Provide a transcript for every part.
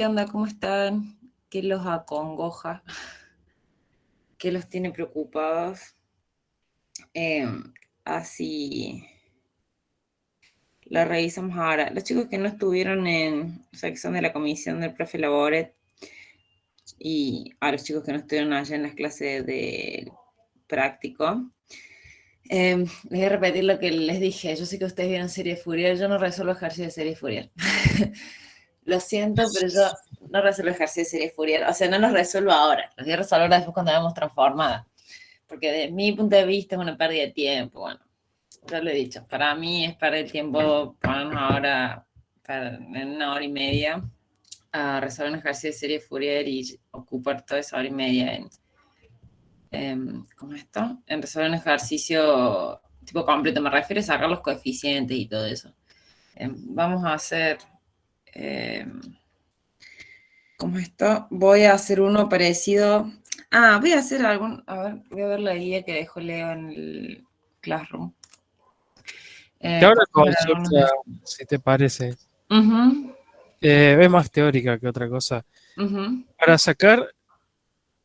¿Qué onda? ¿Cómo están? ¿Qué los acongoja? ¿Qué los tiene preocupados? Eh, Así la revisamos ahora. Los chicos que no estuvieron en sección de la comisión del profe Laboret y a los chicos que no estuvieron allá en las clases de práctico, les voy a repetir lo que les dije. Yo sé que ustedes vieron serie Fourier, yo no resuelvo ejercicio de serie Fourier. Lo siento, pero yo no resuelvo ejercicio de serie Fourier. O sea, no los resuelvo ahora. Los voy a resolver después cuando veamos transformada. Porque de mi punto de vista es una pérdida de tiempo. Bueno, ya lo he dicho. Para mí es perder el tiempo ponernos ahora en una hora y media a resolver un ejercicio de serie Fourier y ocupar toda esa hora y media ¿cómo es esto? En resolver un ejercicio tipo completo. Me refiero a sacar los coeficientes y todo eso. Vamos a hacer... ¿cómo es esto? Voy a hacer uno parecido. Voy a hacer algún. A ver, voy a ver la guía que dejó Leo en el Classroom. Te hago una Podemos ver algunos de consulta, esos. si te parece. Ujú, Es más teórica que otra cosa. ujú. Para sacar,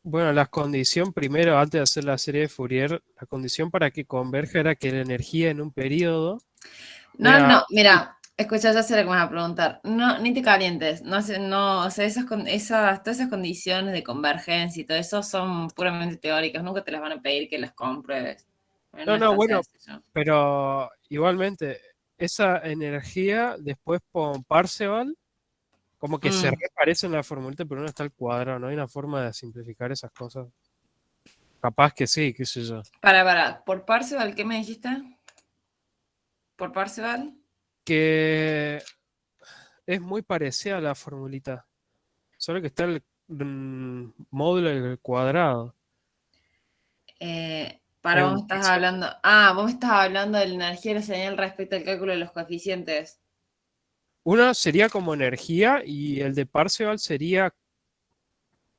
bueno, la condición primero, antes de hacer la serie de Fourier, la condición para que converja era que la energía en un periodo No, era... no, mira, escucha, ya sé lo que me vas a preguntar. No, ni te calientes. No, no, o sea, todas esas condiciones de convergencia y todo eso son puramente teóricas. Nunca te las van a pedir que las compruebes. No No, es no, tan bueno, sencillo. pero igualmente, esa energía después con Parseval, como que se Mm. reparece en la formulita, pero no está al cuadrado, no hay una forma de simplificar esas cosas. Capaz que sí, qué sé yo. Para. ¿Por Parcival qué me dijiste? ¿Por Parcival? Que es muy parecida a la formulita. Solo que está el módulo del cuadrado. Es Vos me un estás píxel. hablando. Vos me estás hablando de la energía de la señal respecto al cálculo de los coeficientes. Uno sería como energía y el de Parseval sería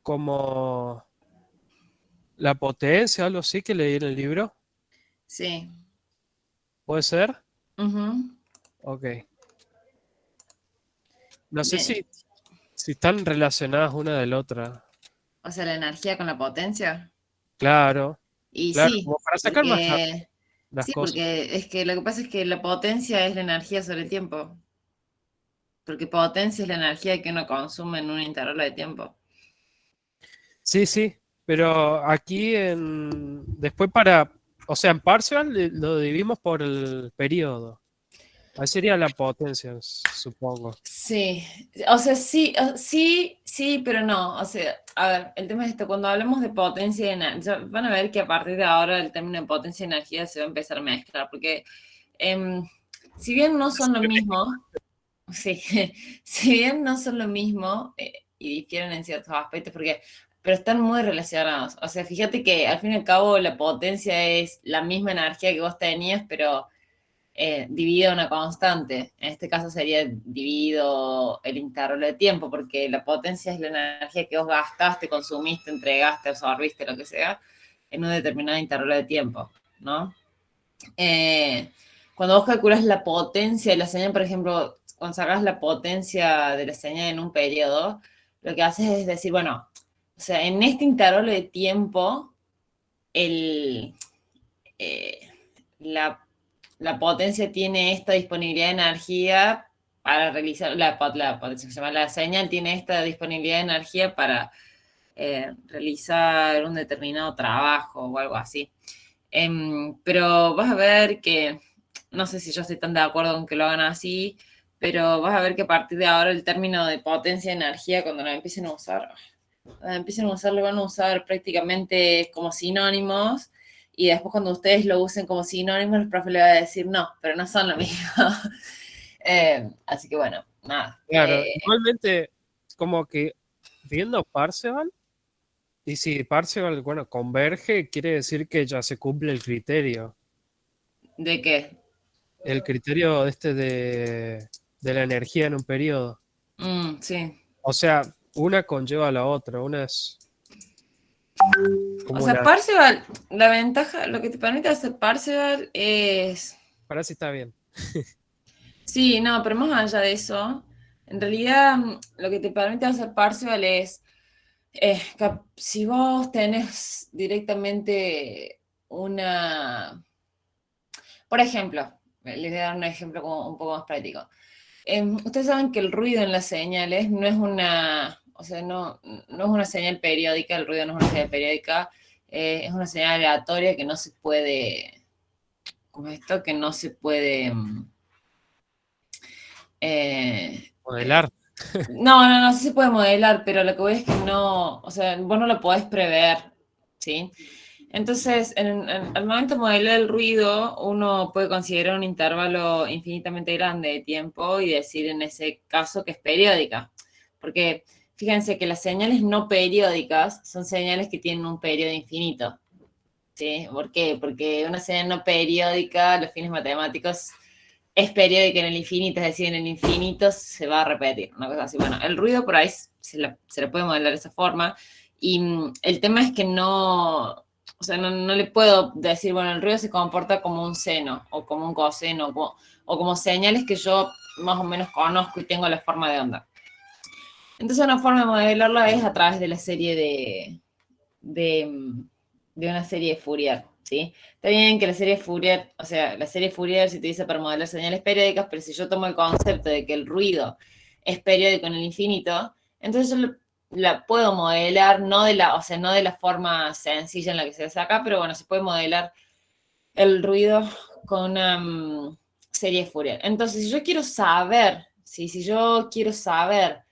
como la potencia, algo así que leí en el libro. Sí. ¿Puede ser? Ujú. Ok. No sé Bien. si están relacionadas una de la otra. O sea, la energía con la potencia. Claro, Y claro, sí, como para sacar más porque. las Sí, cosas. porque es que lo que pasa es que la potencia es la energía sobre el tiempo. Porque potencia es la energía que uno consume en un intervalo de tiempo. Sí, sí, pero aquí después para, o sea, en Parseval lo dividimos por el periodo. Ahí sería la potencia, supongo. Sí, o sea, sí, sí, sí, pero no. O sea, a ver, el tema es esto, cuando hablamos de potencia y energía, van a ver que a partir de ahora el término de potencia y energía se va a empezar a mezclar, porque em, si bien no son lo mismo, sí, si bien no son lo mismo y difieren en ciertos aspectos, pero están muy relacionados. O sea, fíjate que al fin y al cabo la potencia es la misma energía que vos tenías, pero dividido una constante. En este caso sería dividido el intervalo de tiempo, porque la potencia es la energía que vos gastaste, consumiste, entregaste, absorbiste, lo que sea, en un determinado intervalo de tiempo, ¿no? Eh, Cuando vos calculas la potencia de la señal, por ejemplo, cuando sacas la potencia de la señal en un periodo, lo que haces es decir, bueno, o sea, en este intervalo de tiempo, el, eh, la la potencia tiene esta disponibilidad de energía para realizar, la potencia que se llama la señal tiene esta disponibilidad de energía para realizar un determinado trabajo o algo así. Pero vas a ver que, no sé si yo estoy tan de acuerdo con que lo hagan así, pero vas a ver que a partir de ahora el término de potencia y energía, cuando lo empiecen a usar, lo van a usar prácticamente como sinónimos. Y después cuando ustedes lo usen como sinónimos, el profe le va a decir no, pero no son lo mismo. Así que bueno, nada. Claro, igualmente, como que viendo Parseval, y si Parseval, bueno, converge, quiere decir que ya se cumple ¿De qué? el criterio este de la energía en un periodo. Sí. O sea, una conlleva a la otra, una es O como sea, una... Parseval, la ventaja, lo que te permite hacer Parseval es. Para si está bien. Sí, no, pero más allá de eso, En realidad, lo que te permite hacer parcial es, si vos tenés directamente una... Por ejemplo, les voy a dar un ejemplo como un poco más práctico. Ustedes saben que el ruido en las señales no es una, o sea, no es una señal periódica, el ruido no es una señal periódica, es una señal aleatoria que no se puede, como esto, que no se puede... eh, Modelar. no, sí se puede modelar, pero lo que voy es que no, o sea, vos no lo podés prever, ¿sí? Entonces, al momento de modelar el ruido, uno puede considerar un intervalo infinitamente grande de tiempo y decir en ese caso que es periódica. Porque fíjense que las señales no periódicas son señales que tienen un periodo infinito. ¿Sí? ¿Por qué? Porque una señal no periódica, a los fines matemáticos, es periódica en el infinito, es decir, en el infinito se va a repetir, una cosa así. Bueno, el ruido por ahí se le puede modelar de esa forma y el tema es que no, o sea, no le puedo decir, bueno, el ruido se comporta como un seno o como un coseno o como señales que yo más o menos conozco y tengo la forma de onda. Entonces una forma de modelarla es a través de la serie de una serie de Fourier, ¿sí? Está bien que la serie Fourier, o sea, la serie Fourier se utiliza para modelar señales periódicas, pero si yo tomo el concepto de que el ruido es periódico en el infinito, entonces yo la puedo modelar, no de la, o sea, no de la forma sencilla en la que se hace acá, pero bueno, se puede modelar el ruido con una serie Fourier. Entonces, si yo quiero saber, ¿sí? Si yo quiero saber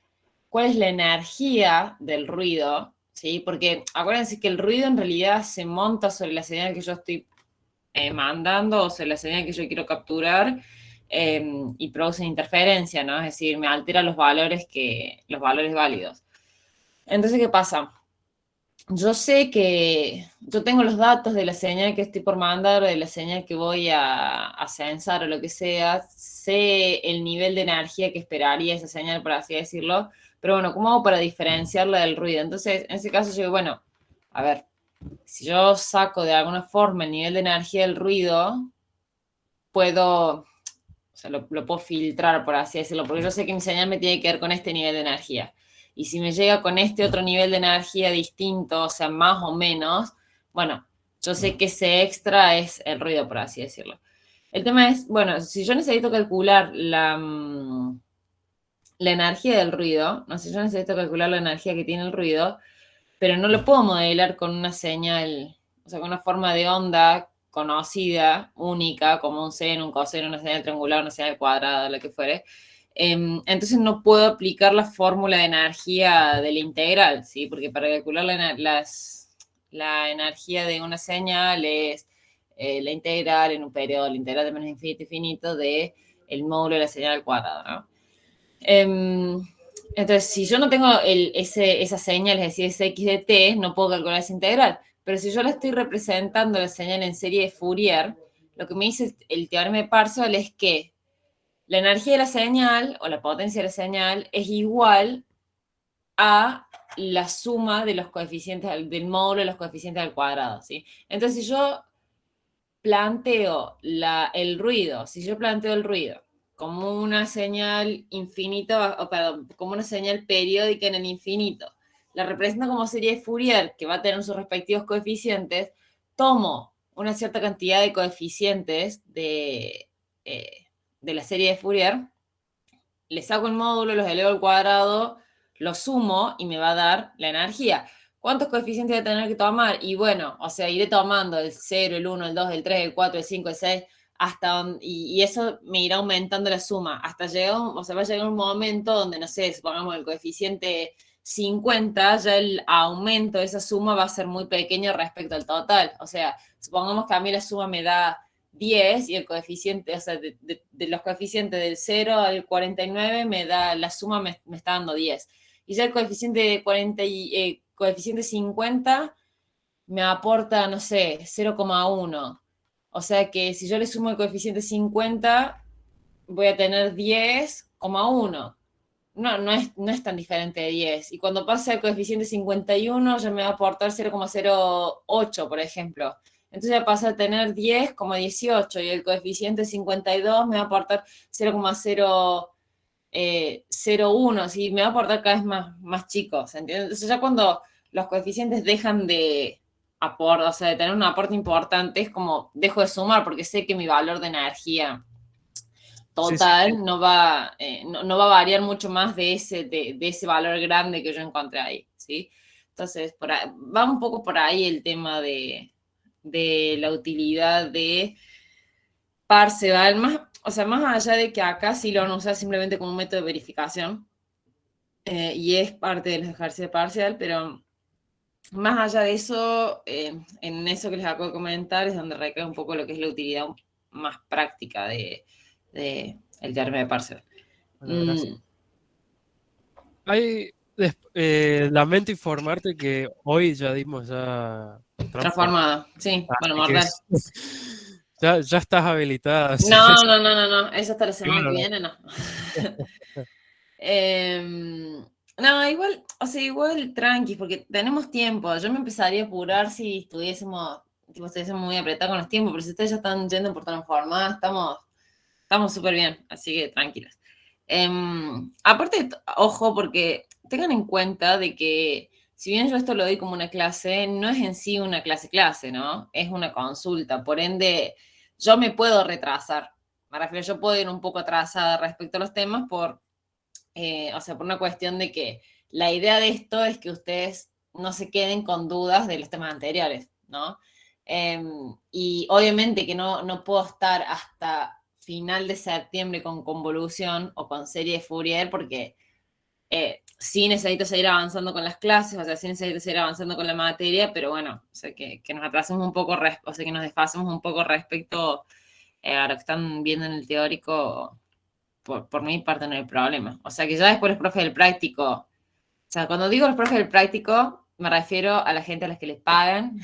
cuál es la energía del ruido, ¿sí? Porque acuérdense que el ruido en realidad se monta sobre la señal que yo estoy mandando o sobre la señal que yo quiero capturar y produce interferencia, ¿no? Es decir, me altera los valores válidos. Entonces, ¿qué pasa? Yo sé que yo tengo los datos de la señal que estoy por mandar o de la señal que voy a censar o lo que sea, sé el nivel de energía que esperaría esa señal, por así decirlo, pero bueno, ¿cómo hago para diferenciarla del ruido? Entonces, en ese caso yo digo, bueno, a ver, si yo saco de alguna forma el nivel de energía del ruido, puedo, o sea, lo puedo filtrar, por así decirlo, porque yo sé que mi señal me tiene que ver con este nivel de energía. Y si me llega con este otro nivel de energía distinto, o sea, más o menos, bueno, yo sé que ese extra es el ruido, por así decirlo. El tema es, bueno, si yo necesito calcular la energía del ruido, no sé, yo necesito calcular la energía que tiene el ruido, pero no lo puedo modelar con una señal, o sea, con una forma de onda conocida, única, como un seno, un coseno, una señal triangular, una señal cuadrada, lo que fuere. Entonces no puedo aplicar la fórmula de energía de la integral, ¿sí? Porque para calcular la energía de una señal es la integral en un periodo, la integral de menos infinito infinito de el módulo de la señal al cuadrado, ¿no? Entonces, si yo no tengo esa señal, es decir, ese x de t, no puedo calcular esa integral. Pero si yo la estoy representando la señal en serie de Fourier, lo que me dice el teorema de Parseval es que la energía de la señal o la potencia de la señal es igual a la suma de los coeficientes del módulo de los coeficientes al cuadrado, ¿sí? Entonces, si yo planteo el ruido, si yo planteo el ruido como una señal infinita, o perdón, como una señal periódica en el infinito, la represento como serie de Fourier, que va a tener sus respectivos coeficientes, tomo una cierta cantidad de coeficientes de la serie de Fourier, le saco el módulo, los elevo al cuadrado, lo sumo y me va a dar la energía. ¿Cuántos coeficientes voy a tener que tomar? Y bueno, o sea, iré tomando el 0, el 1, el 2, el 3, el 4, el 5, el 6, y eso me irá aumentando la suma. Hasta llegar, o sea, va a llegar un momento donde, no sé, supongamos el coeficiente 50, ya el aumento de esa suma va a ser muy pequeño respecto al total. O sea, supongamos que a mí la suma me da 10 y el coeficiente, o sea, de los coeficientes del 0 al 49 me da, la suma me está dando 10. Y ya el coeficiente 40 coeficiente 50 me aporta, no sé, 0,1. O sea que si yo le sumo el coeficiente 50, voy a tener 10,1. No es tan diferente de 10. Y cuando pase al coeficiente 51, ya me va a aportar 0,08, por ejemplo. Entonces ya pasa a tener 10,18 y el coeficiente 52 me va a aportar 0,0. 0,1, ¿sí? Me va a aportar cada vez más chico, ¿se entiende? Entonces ya cuando los coeficientes dejan de aportar, o sea, de tener un aporte importante, es como dejo de sumar porque sé que mi valor de energía Sí, sí, total no va a variar mucho más de ese valor grande que yo encontré ahí, ¿sí? Entonces, va un poco por ahí el tema de la utilidad de Parseval, más, o sea, más allá de que acá sí lo van a usar simplemente como un método de verificación, y es parte del ejercicio de parcial, pero más allá de eso, en eso que les acabo de comentar es donde recae un poco lo que es la utilidad más práctica de el teorema de parcial. bueno, gracias. Lamento informarte que hoy ya dimos ya transform, Transformado, sí, bueno, así que mortal. ya estás habilitada. Así No, es. no, no, no, no, eso hasta la Y semana que bueno, viene, no. No, igual, o sea, igual tranqui, porque tenemos tiempo. Yo me empezaría a apurar si estuviésemos muy apretados con los tiempos, pero si ustedes ya están yendo por transformada, estamos súper bien, así que tranquilos. Aparte, ojo, porque tengan en cuenta de que si bien yo esto lo doy como una clase, no es en sí una clase, ¿no? Es una consulta, por ende, yo me puedo retrasar. Me refiero, yo puedo ir un poco atrasada respecto a los temas o sea, por una cuestión de que la idea de esto es que ustedes no se queden con dudas de los temas anteriores, ¿no? Y obviamente que no puedo estar hasta final de septiembre con convolución o con serie de Fourier porque sí necesito seguir avanzando con las clases, o sea, sí necesito seguir avanzando con la materia, pero bueno, o sea, que nos atrasemos un poco, o sea, que nos desfasemos un poco respecto a lo que están viendo en el teórico, por mi parte no hay problema. O sea, que ya después los profes del práctico, o sea, cuando digo los profes del práctico, me refiero a la gente a las que les pagan,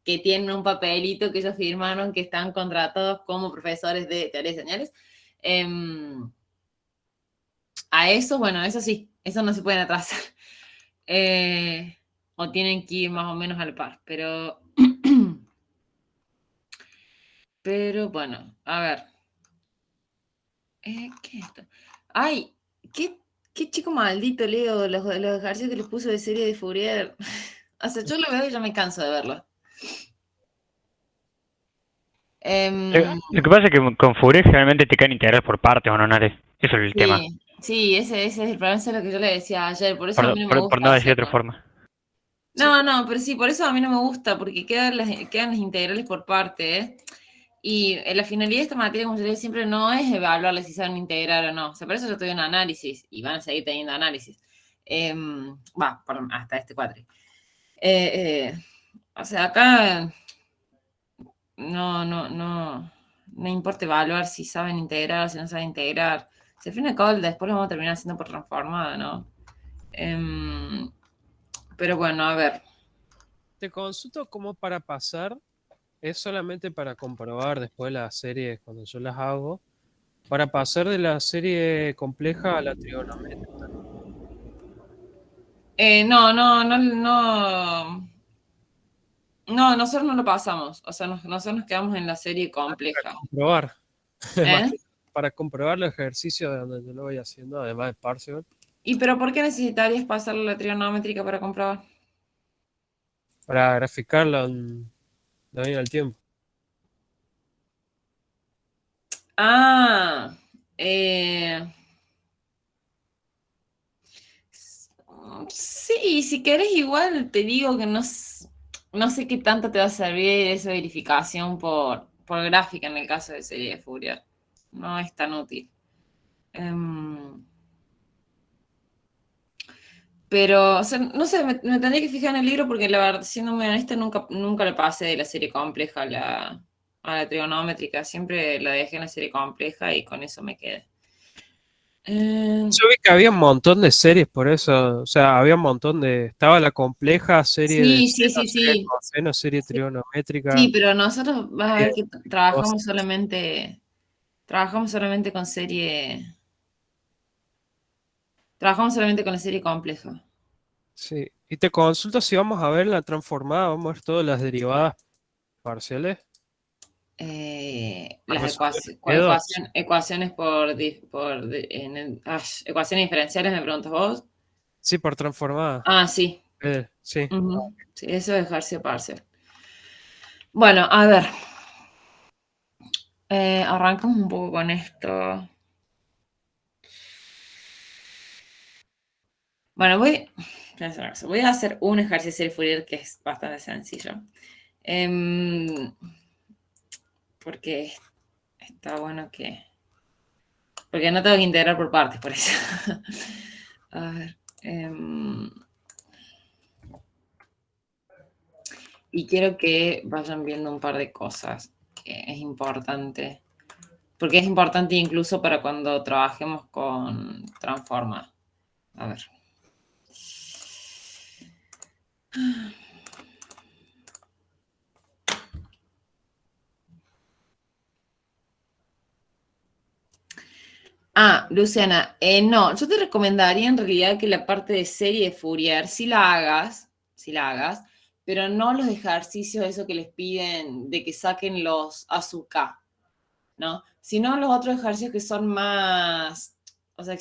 que tienen un papelito que ellos firmaron, que están contratados como profesores de teoría de señales. A eso, bueno, eso sí, eso no se pueden atrasar. O tienen que ir más o menos al par, pero bueno, a ver. ¿Qué es esto? Ay, qué chico maldito, Leo, los ejercicios que les puso de serie de Fourier. O sea, yo lo veo y ya me canso de verlo. Em, Lo que pasa es que con Fourier generalmente te caen integrales por partes o nonares. Eso es el tema. sí, ese es el problema, eso es lo que yo le decía ayer, por eso a mí no me Por gusta no decir de otra hacerlo. forma. sí, No, pero sí, por eso a mí no me gusta, porque quedan las integrales por parte, ¿eh? Y la finalidad de esta materia, como yo les siempre, no es evaluarles si saben integrar o no. O sea, por eso yo estoy en análisis y van a seguir teniendo análisis. Perdón, hasta este cuatri. O sea, acá no importa evaluar si saben integrar, si no saben integrar. Si al fin y al cabo después lo vamos a terminar haciendo por transformada, ¿no? Pero bueno, a ver. te consulto como para pasar, es solamente para comprobar después las series cuando yo las hago, para pasar de la serie compleja a la trigonométrica. No, nosotros no lo pasamos. O sea, nosotros nos quedamos en la serie Para compleja. comprobar, más ¿Eh? que para comprobar los ejercicios de donde yo lo voy haciendo, además de Parcival, ¿Y pero por qué necesitarías pasarle la trigonométrica para comprobar? para graficarlo en la línea del tiempo. Ah, eh, sí, si querés igual te digo que no sé qué tanto te va a servir esa verificación por gráfica en el caso de serie de Fourier. No es tan útil. Em, pero, o sea, no sé, me tendría que fijar en el libro porque la verdad, siendo muy honesta, nunca le pasé de la serie compleja a la trigonométrica. Siempre la dejé en la serie compleja y con eso me quedé. Yo vi que había un montón de series por eso, o sea, había un montón de, estaba la compleja serie de Sí, sí, seno, sí, serie de sí. coseno, serie Sí, trigonométrica, sí, pero nosotros vas a ver serie que de cosas. trabajamos solamente con la serie compleja. Sí, y te consulto si vamos a ver la transformada, vamos a ver todas las derivadas parciales. Para las resolver dedos. ecuaciones ecuaciones diferenciales, me preguntas vos. Sí, por transformada. Ah, sí. Sí. Ujú. Sí, eso es ejercicio parcial. Bueno, a ver. Arrancamos un poco con esto. Bueno, voy a hacer un ejercicio de Fourier que es bastante sencillo. Porque está bueno que... Porque no tengo que integrar por partes, por eso. A ver. Y quiero que vayan viendo un par de cosas que es importante. Porque es importante incluso para cuando trabajemos con Transforma. A ver. Ah, Luciana, no, yo te recomendaría en realidad que la parte de serie de Fourier, si la hagas, pero no los ejercicios, eso que les piden de que saquen los ASUK, ¿no? Sino los otros ejercicios que son más, o sea,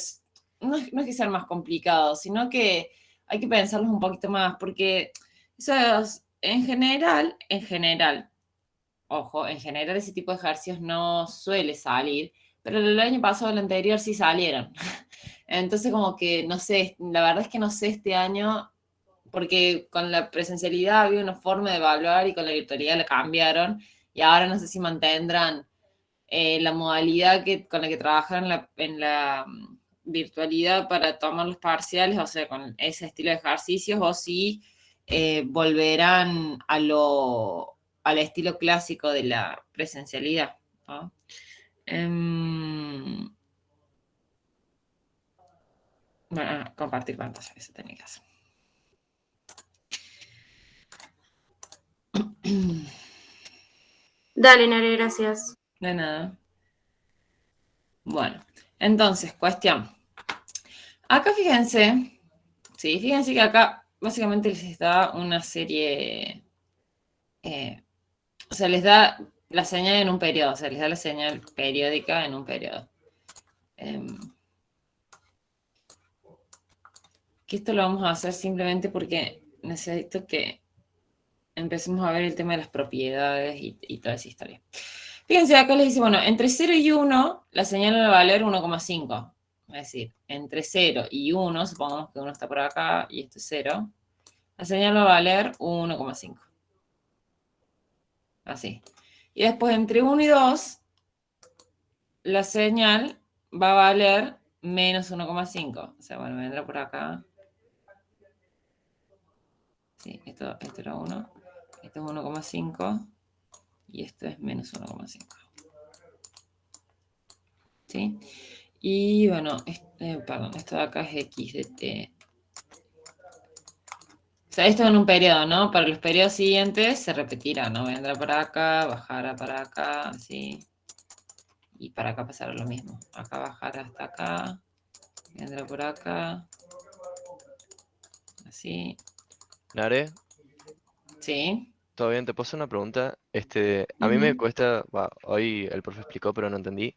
no es que sean más complicados, sino que hay que pensarlos un poquito más, porque esos, en general, ojo, en general ese tipo de ejercicios no suele salir, pero el año pasado, el anterior sí salieron. Entonces como que, no sé, la verdad es que no sé este año, porque con la presencialidad había una forma de evaluar y con la virtualidad la cambiaron, y ahora no sé si mantendrán la modalidad con la que trabajaron en la virtualidad para tomar los parciales, o sea, con ese estilo de ejercicios, o si volverán al estilo clásico de la presencialidad, ¿no? Bueno, compartir pantalla, eso tenía que hacer. Dale, Nare, gracias. De nada. Bueno, entonces, cuestión. Acá fíjense, sí, fíjense que acá básicamente les da una serie, o sea, les da la señal en un periodo, o sea, les da la señal periódica en un periodo. Que esto lo vamos a hacer simplemente porque necesito que empecemos a ver el tema de las propiedades y toda esa historia. Fíjense, acá les dice, bueno, entre 0 y 1, la señal va a valer 1,5. Es decir, entre 0 y 1, supongamos que 1 está por acá y esto es 0, la señal va a valer 1,5. Así. Y después, entre 1 y 2, la señal va a valer menos 1,5. O sea, bueno, vendrá por acá. Sí, esto era 1. Esto es 1,5. Y esto es menos 1,5. ¿Sí? Y bueno, perdón, esto de acá es x de t. O sea, esto en un periodo, ¿no? Para los periodos siguientes se repetirá, ¿no? Vendrá para acá, bajará para acá, así. Y para acá pasará lo mismo. Acá bajará hasta acá. Vendrá por acá. Así. Nare, Sí. ¿todo bien? Te puedo hacer una pregunta. A mí me Ujú, cuesta, hoy el profe explicó, pero no entendí.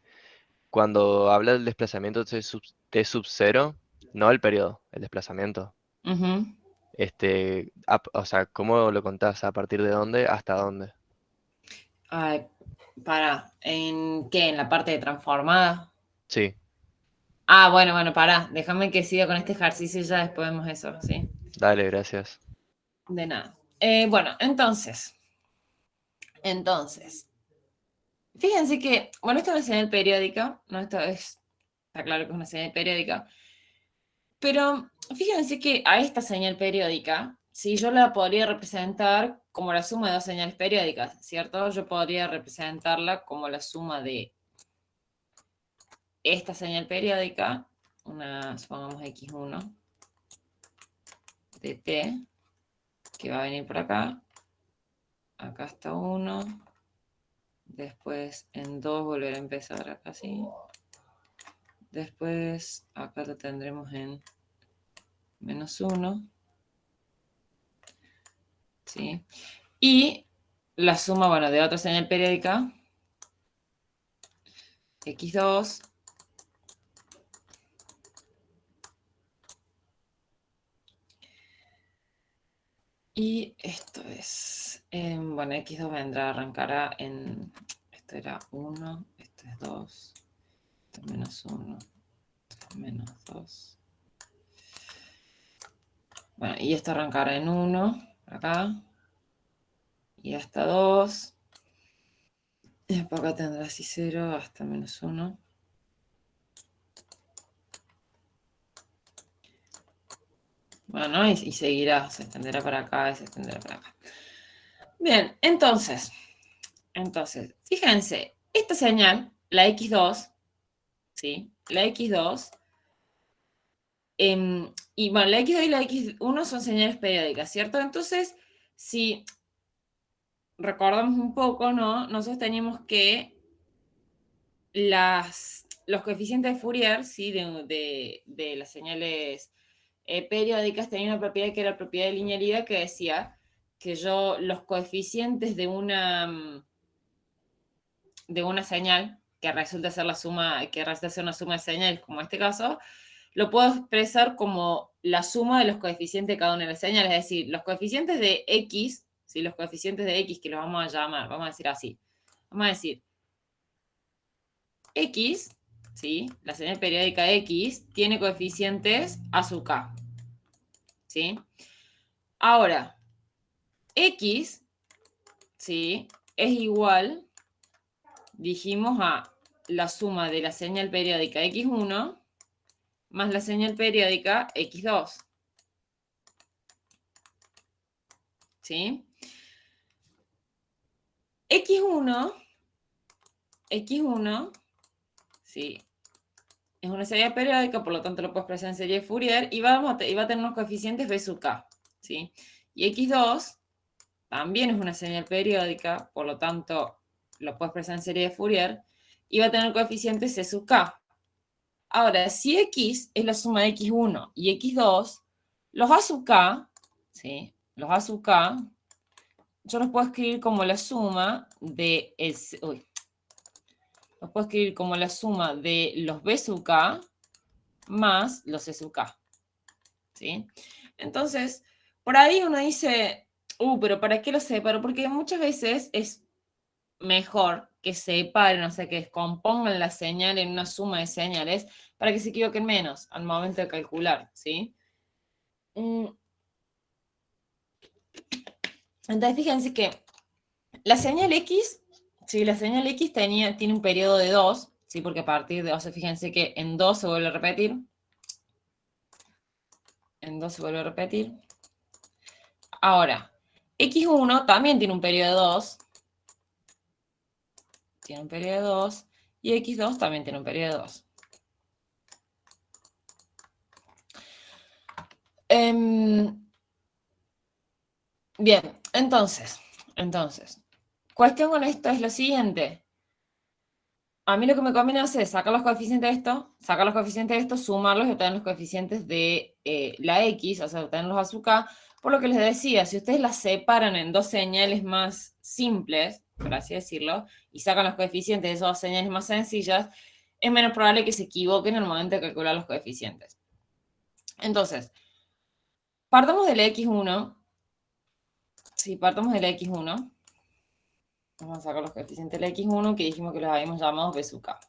Cuando habla del desplazamiento T sub 0, no el periodo, el desplazamiento. ujú. O sea, ¿cómo lo contás? ¿A partir de dónde hasta dónde? Ay, ¿en qué? ¿En la parte de transformada? Sí, Ah, bueno, pará. Déjame que siga con este ejercicio y ya después vemos eso, ¿sí? dale, gracias. De nada. Bueno, entonces, fíjense que, bueno, esto es una señal periódica, ¿no? Está claro que es una señal periódica, pero fíjense que a esta señal periódica, si yo la podría representar como la suma de dos señales periódicas, ¿cierto? Yo podría representarla como la suma de esta señal periódica, supongamos x1 de t, que va a venir por acá. Acá está 1. Después en 2 volver a empezar acá así. Después acá lo tendremos en -1. ¿Sí? Y la suma, bueno, de otra señal periódica, x2 y esto es, bueno, x2 vendrá, arrancará en, esto era 1, esto es 2, esto es menos 1, esto es menos 2. Bueno, y esto arrancará en 1, acá, y hasta 2. Y después acá tendrá así 0 hasta menos 1. Bueno, y seguirá, se extenderá para acá y se extenderá para acá. Bien, entonces, fíjense, esta señal, la x2, ¿sí? La x2, y bueno, la x2 y la x1 son señales periódicas, ¿cierto? Entonces, si recordamos un poco, ¿no? Nosotros teníamos que los coeficientes de Fourier, ¿sí? De las señales periódicas tenían una propiedad que era la propiedad de linealidad que decía que los coeficientes de una señal que resulta ser una suma de señales, como en este caso, lo puedo expresar como la suma de los coeficientes de cada una de las señales, es decir, los coeficientes de x, ¿sí? Los coeficientes de x que los vamos a llamar, vamos a decir así, vamos a decir x, ¿sí? La señal periódica x tiene coeficientes a sub k, ¿sí? Ahora, x, ¿sí? Es igual, dijimos, a la suma de la señal periódica x1 más la señal periódica x2. ¿Sí? x1, ¿sí? Es una serie periódica, por lo tanto lo puedo expresar en serie de Fourier y va a tener unos coeficientes b sub k, ¿sí? Y x2 también es una señal periódica, por lo tanto lo puedo expresar en serie de Fourier y va a tener coeficientes c sub k. Ahora, si x es la suma de x1 y x2, los a sub k, ¿sí? Los a sub k, yo los puedo escribir como la suma de los puedo escribir como la suma de los b sub k más los c sub k, ¿sí? Entonces, por ahí uno dice, pero ¿para qué lo separo? Porque muchas veces es mejor que separen, o sea, que descompongan la señal en una suma de señales para que se equivoquen menos al momento de calcular, ¿sí? Entonces, fíjense que la señal X, ¿sí? La señal X tiene un periodo de 2, ¿sí? Porque a partir de, o sea, fíjense que en 2 se vuelve a repetir. En 2 se vuelve a repetir. Ahora, X1 también tiene un periodo de 2. Tiene un periodo de 2. Y X2 también tiene un periodo de 2. Bien, entonces, cuestión con esto es lo siguiente. A mí lo que me conviene hacer es sacar los coeficientes de esto, sumarlos y obtener los coeficientes de la X, o sea, obtenerlos a su K. Por lo que les decía, si ustedes las separan en dos señales más simples, por así decirlo, y sacan los coeficientes de esas dos señales más sencillas, es menos probable que se equivoquen en el momento de calcular los coeficientes. Entonces, partamos de la X1. Sí, partamos de la X1. Vamos a sacar los coeficientes de la X1 que dijimos que los habíamos llamado B sub K.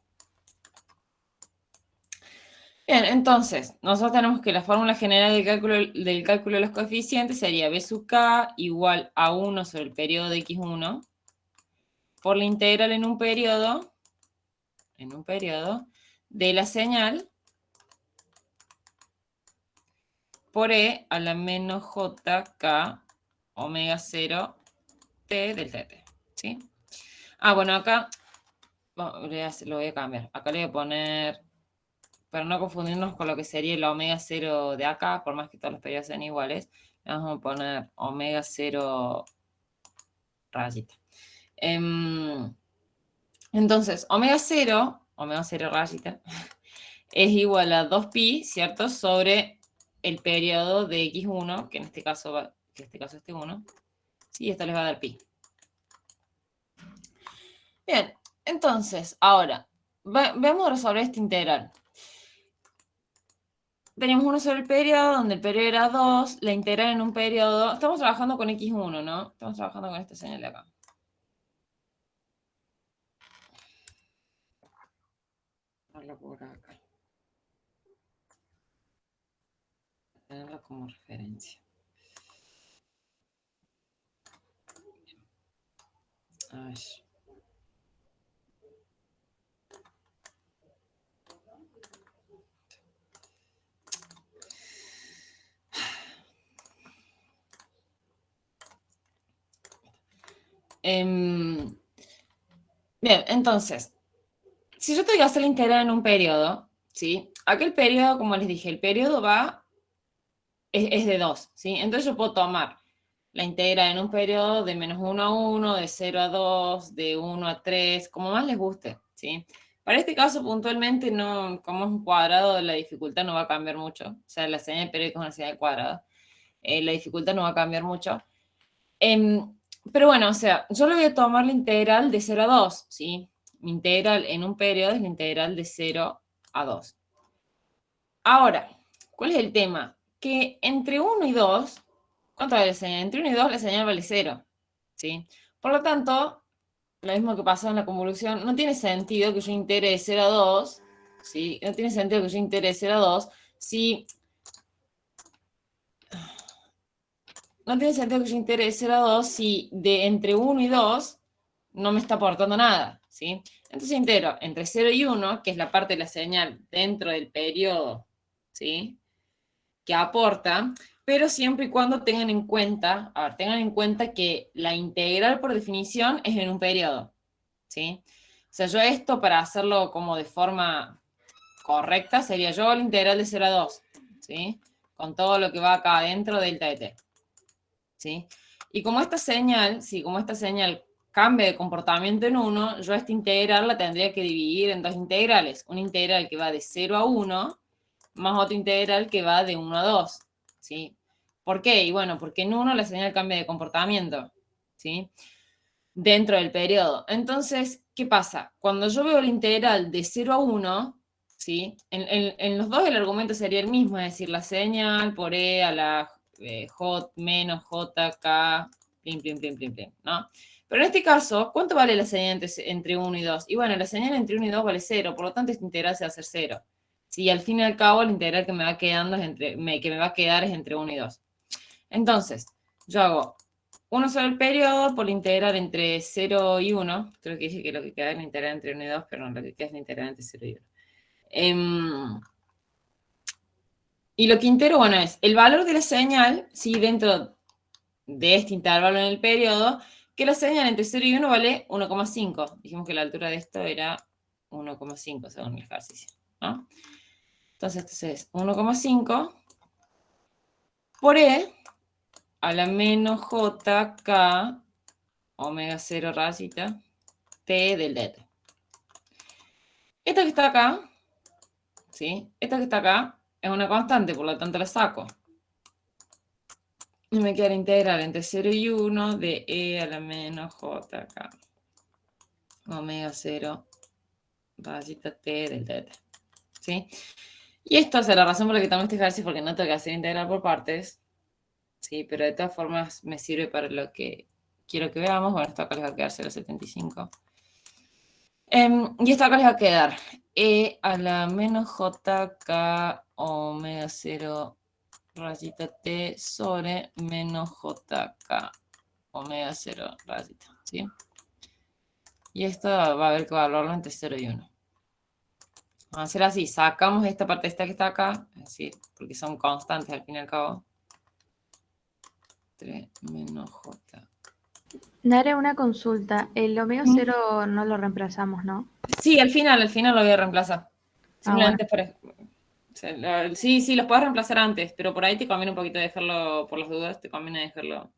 Bien, entonces, nosotros tenemos que la fórmula general del cálculo de los coeficientes sería B sub K igual a 1 sobre el periodo de X1 por la integral en un periodo de la señal por E a la menos JK omega 0 T del TT, ¿sí? Bueno, acá lo voy a cambiar. Acá le voy a poner, para no confundirnos con lo que sería el omega 0 de acá, por más que todos los periodos sean iguales, le vamos a poner omega 0 rayita. Entonces, omega 0 rayita, es igual a 2pi, ¿cierto? Sobre el periodo de x1, que en este caso este 1, y esto les va a dar pi. Bien, entonces, ahora, Vamos a resolver este integral. Teníamos 1 sobre el periodo, donde el periodo era 2, la integral en un periodo. Estamos trabajando con x1, ¿no? Estamos trabajando con esta señal de acá. Hablo por acá. Tenerla como referencia. A ver. Bien, entonces, si yo tengo que hacer la integral en un periodo, ¿sí? Aquel periodo, como les dije, el periodo es de 2, ¿sí? Entonces yo puedo tomar la integral en un periodo de -1 a 1, de 0 a 2, de 1 a 3, como más les guste, ¿sí? Para este caso, puntualmente, no, como es un cuadrado, la dificultad no va a cambiar mucho. O sea, la señal periódica es una señal cuadrada. La dificultad no va a cambiar mucho. Pero bueno, o sea, yo le voy a tomar la integral de 0 a 2, ¿sí? Mi integral en un periodo es la integral de 0 a 2. Ahora, ¿cuál es el tema? Que entre 1 y 2, ¿cuánto vale la señal? Entre 1 y 2 la señal vale 0, ¿sí? Por lo tanto, lo mismo que pasó en la convolución, no tiene sentido que yo integre de 0 a 2, ¿sí? No tiene sentido que yo integre de 0 a 2 si... No tiene sentido que yo integre de 0 a 2 si de entre 1 y 2 no me está aportando nada, ¿sí? Entonces integro entre 0 y 1, que es la parte de la señal dentro del periodo, ¿sí? Que aporta, pero siempre y cuando tengan en cuenta, a ver, tengan en cuenta que la integral por definición es en un periodo, ¿sí? O sea, yo esto para hacerlo como de forma correcta sería yo la integral de 0 a 2, ¿sí? Con todo lo que va acá adentro delta de t, ¿sí? Y como esta señal, sí, como esta señal cambia de comportamiento en 1, yo esta integral la tendría que dividir en dos integrales. Una integral que va de 0 a 1, más otra integral que va de 1 a 2, ¿sí? ¿Por qué? Y bueno, porque en 1 la señal cambia de comportamiento, ¿sí? Dentro del periodo. Entonces, ¿qué pasa? Cuando yo veo la integral de 0 a 1, ¿sí? En los dos el argumento sería el mismo, es decir, la señal por e a la j menos jk, plim, plim, plim, plim, plim, ¿no? Pero en este caso, ¿cuánto vale la señal entre 1 y 2? Y bueno, la señal entre 1 y 2 vale 0, por lo tanto esta integral se va a hacer 0. Sí, al fin y al cabo la integral que me va quedando es que me va a quedar es entre 1 y 2. Entonces, yo hago 1 sobre el periodo por la integral entre 0 y 1. Creo que dije que lo que queda es la integral entre 1 y 2, pero no, lo que queda es la integral entre 0 y 1. Y lo que integro, bueno, es el valor de la señal, ¿sí? Dentro de este intervalo en el periodo, que la señal entre 0 y 1 vale 1,5. Dijimos que la altura de esto era 1,5 según el ejercicio, ¿no? Entonces, esto es 1,5 por E a la menos JK omega 0 rayita T del delta. Esta que está acá, ¿sí? Esta que está acá es una constante, por lo tanto la saco. Y me queda la integral entre 0 y 1 de E a la menos JK omega 0 rayita T del delta, ¿sí? Y esto, o sea, la razón por la que tomé este ejercicio es porque no tengo que hacer integral por partes, ¿sí? Pero de todas formas me sirve para lo que quiero que veamos. Bueno, esto acá les va a quedar 0,75. Y esto acá les va a quedar E a la menos JK omega 0 rayita T sobre menos JK omega 0 rayita, ¿sí? Y esto va a haber que valorarlo entre 0 y 1. Vamos a hacer así, sacamos esta parte esta que está acá, es decir, porque son constantes al fin y al cabo. 3 menos J. Nare, una consulta. El omega 0 no lo reemplazamos, ¿no? Sí, al final lo voy a reemplazar. Simplemente bueno. sí, los puedes reemplazar antes, pero por ahí te conviene un poquito dejarlo, por las dudas, te conviene dejarlo.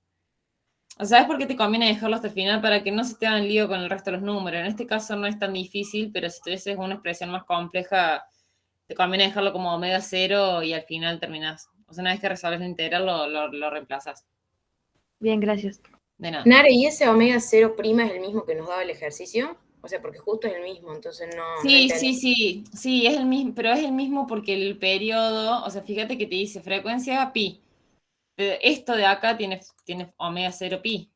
O ¿sabes por qué te conviene dejarlo hasta el final? Para que no se te hagan lío con el resto de los números. En este caso no es tan difícil, pero si tuvieses una expresión más compleja, te conviene dejarlo como omega 0 y al final terminás. O sea, una vez que resolves la integral, lo reemplazas. Bien, gracias. De nada. Nare, ¿y ese omega 0' es el mismo que nos daba el ejercicio? O sea, porque justo es el mismo, entonces no Sí, entendí. sí, es el mismo, pero es el mismo porque el periodo, o sea, fíjate que te dice frecuencia pi. Esto de acá tiene omega 0 pi.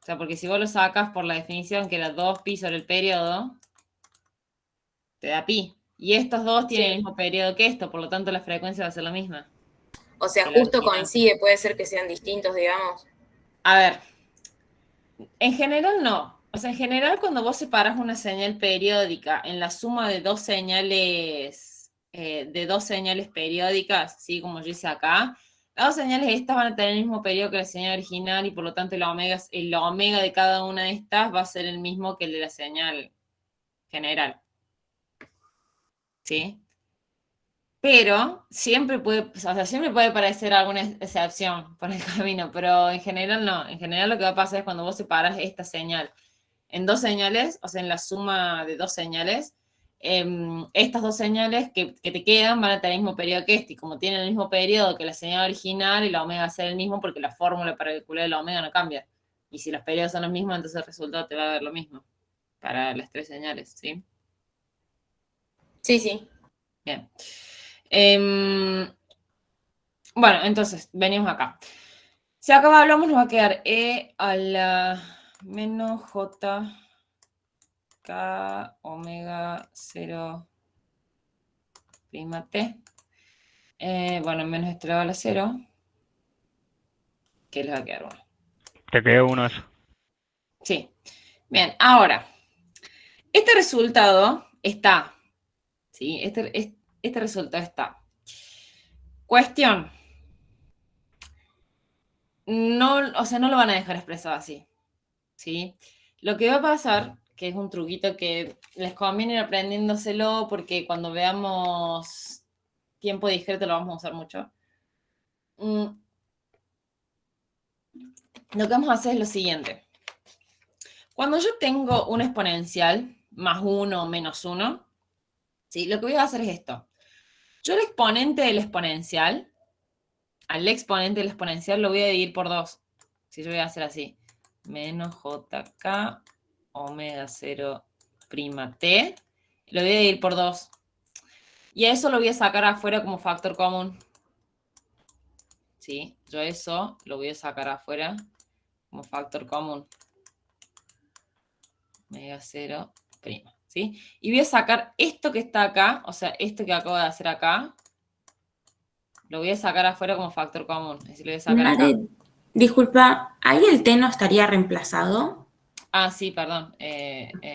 O sea, porque si vos lo sacas por la definición que era 2 pi sobre el periodo, te da pi. Y estos dos tienen el Sí. mismo periodo que esto, por lo tanto la frecuencia va a ser la misma O sea, que la justo original. coincide, puede ser que sean distintos, digamos. A ver, en general no. O sea, en general cuando vos separas una señal periódica en la suma de dos señales periódicas, ¿sí? Como yo hice acá, las dos señales estas van a tener el mismo periodo que la señal original y por lo tanto el omega de cada una de estas va a ser el mismo que el de la señal general, ¿sí? Pero siempre puede parecer alguna excepción por el camino, pero en general no. En general lo que va a pasar es cuando vos separas esta señal en dos señales, o sea, en la suma de dos señales, estas dos señales que te quedan van a tener el mismo periodo que este, y como tienen el mismo periodo que la señal original, el omega va a ser el mismo porque la fórmula para calcular el omega no cambia. Y si los periodos son los mismos, entonces el resultado te va a dar lo mismo para las tres señales, ¿sí? Sí, sí. Bien. Bueno, entonces, venimos acá. Si acá hablamos, nos va a quedar E a la menos J K omega 0 prima T. Bueno, menos esto elevado a la 0. ¿Qué les va a quedar? Bueno, Te quedó uno eso. sí. Bien, ahora, este resultado está. ¿Sí? Este resultado está. Cuestión. No, o sea, no lo van a dejar expresado así. ¿Sí? Lo que va a pasar, que es un truquito que les conviene ir aprendiéndoselo porque cuando veamos tiempo discreto lo vamos a usar mucho. Lo que vamos a hacer es lo siguiente. Cuando yo tengo un exponencial, más 1 o menos 1, ¿sí? Lo que voy a hacer es esto. Yo al exponente del exponencial lo voy a dividir por 2. Si yo voy a hacer así, menos jk omega 0 prima t, lo voy a dividir por 2. Y a eso lo voy a sacar afuera como factor común. ¿Sí? Yo eso lo voy a sacar afuera como factor común. Omega 0 prima. ¿Sí? Y voy a sacar esto que está acá, o sea, esto que acabo de hacer acá, lo voy a sacar afuera como factor común. Es decir, lo voy a sacar acá. Nare, disculpa, ¿ahí el T no estaría reemplazado? Ah, sí, perdón.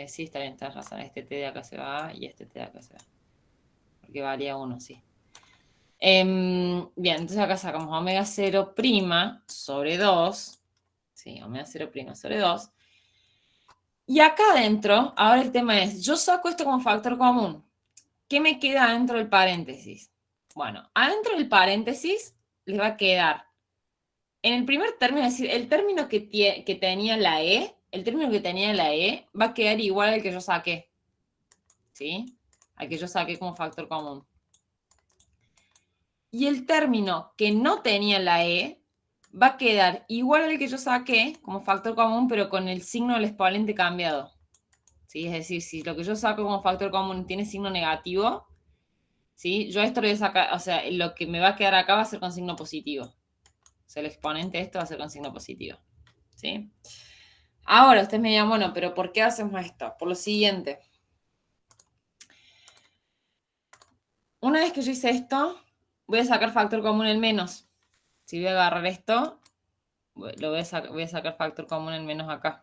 Sí, está bien, estás razón. Este T de acá se va y este T de acá se va. Porque valía 1, sí. Bien, entonces acá sacamos omega 0 prima sobre 2. Sí, omega 0 prima sobre 2. Y acá adentro, ahora el tema es, yo saco esto como factor común. ¿Qué me queda adentro del paréntesis? Bueno, adentro del paréntesis les va a quedar, en el primer término, es decir, el término que tenía la E, va a quedar igual al que yo saqué. ¿Sí? Al que yo saqué como factor común. Y el término que no tenía la E va a quedar igual al que yo saqué como factor común, pero con el signo del exponente cambiado. ¿Sí? Es decir, si lo que yo saco como factor común tiene signo negativo, ¿sí? Yo esto lo voy a sacar, o sea, lo que me va a quedar acá va a ser con signo positivo. O sea, el exponente de esto va a ser con signo positivo. ¿Sí? Ahora, ustedes me dirán, bueno, pero ¿por qué hacemos esto? Por lo siguiente. Una vez que yo hice esto, voy a sacar factor común en menos. Si voy a agarrar esto, voy a sacar factor común en menos acá.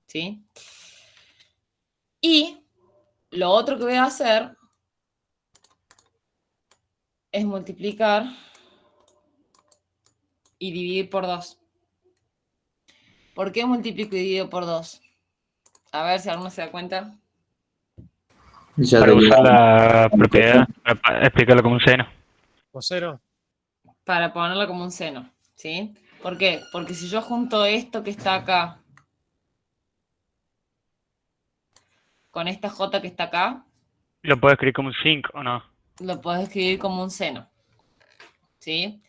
¿Sí? Y lo otro que voy a hacer es multiplicar y dividir por 2. ¿Por qué multiplico y divido por 2? A ver si alguno se da cuenta. Ya Para tenía usar la un propiedad, cosa. para explicarlo como un seno. Cosero. Para ponerlo como un seno. ¿Sí? ¿Por qué? Porque si yo junto esto que está acá con esta j que está acá, Lo puedo escribir como un 5 o no. lo puedo escribir como un seno. ¿Sí?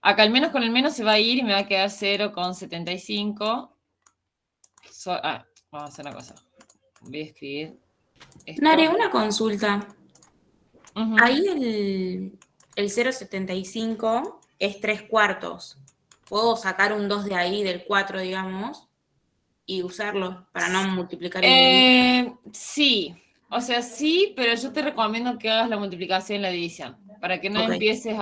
Acá al menos con el menos se va a ir y me va a quedar 0,75. Vamos a hacer una cosa. Voy a escribir esto. Nare, una consulta. Ujú. Ahí el 0,75 es 3/4. ¿Puedo sacar un 2 de ahí, del 4, digamos, y usarlo para no multiplicar y dividir? Sí, o sea, sí, pero yo te recomiendo que hagas la multiplicación y la división, para que no Ok. empieces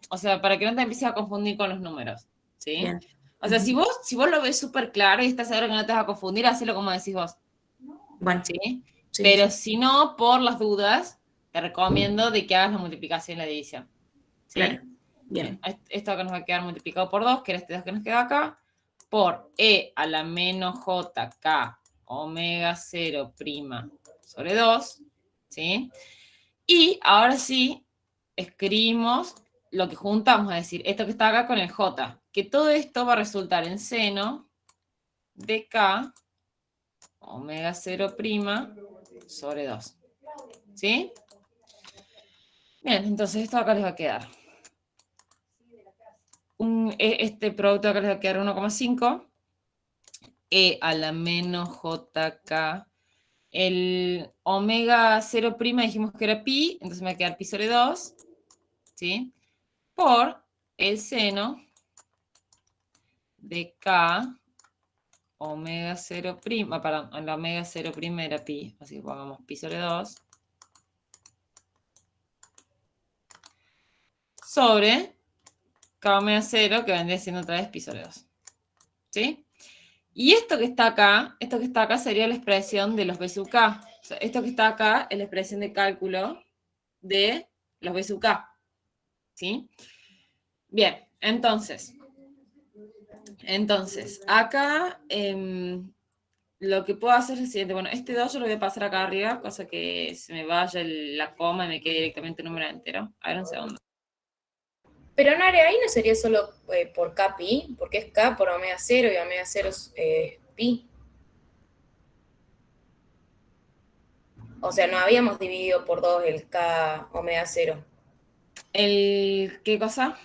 o sea, para que no te empieces a confundir con los números, ¿sí? Bien. O sea, Ujú. si vos lo ves súper claro y estás seguro que no te vas a confundir, hacelo como decís vos, Bueno, ¿sí? sí, Pero sí, si no, por las dudas, te recomiendo de que hagas la multiplicación y la división, ¿sí? claro. Bien, Bien. esto acá nos va a quedar multiplicado por 2, que era este 2 que nos queda acá, por e a la menos jk omega 0' sobre 2, ¿sí? Y ahora sí, escribimos lo que juntamos, es decir, esto que está acá con el j, que todo esto va a resultar en seno de k omega 0' sobre 2, ¿sí? Bien, entonces esto acá les va a quedar. Este producto acá les va a quedar 1,5. E a la menos jk. El omega 0' dijimos que era pi, entonces me va a quedar pi sobre 2, ¿sí? Por el seno de k omega 0', perdón, la omega 0' era pi, así que pongamos pi sobre 2, sobre k omega 0, que vendría siendo otra vez pi sobre 2, ¿sí? Y esto que está acá sería la expresión de los B sub k. O sea, esto que está acá es la expresión de cálculo de los B sub k, ¿sí? Bien, entonces, acá lo que puedo hacer es el siguiente. Bueno, este 2 yo lo voy a pasar acá arriba, cosa que se me vaya la coma y me quede directamente el número entero. A ver, un segundo. Pero Nare, ahí no sería solo por K pi, porque es K por omega 0 y omega 0 es pi. O sea, no habíamos dividido por 2 el K omega 0. ¿Qué cosa?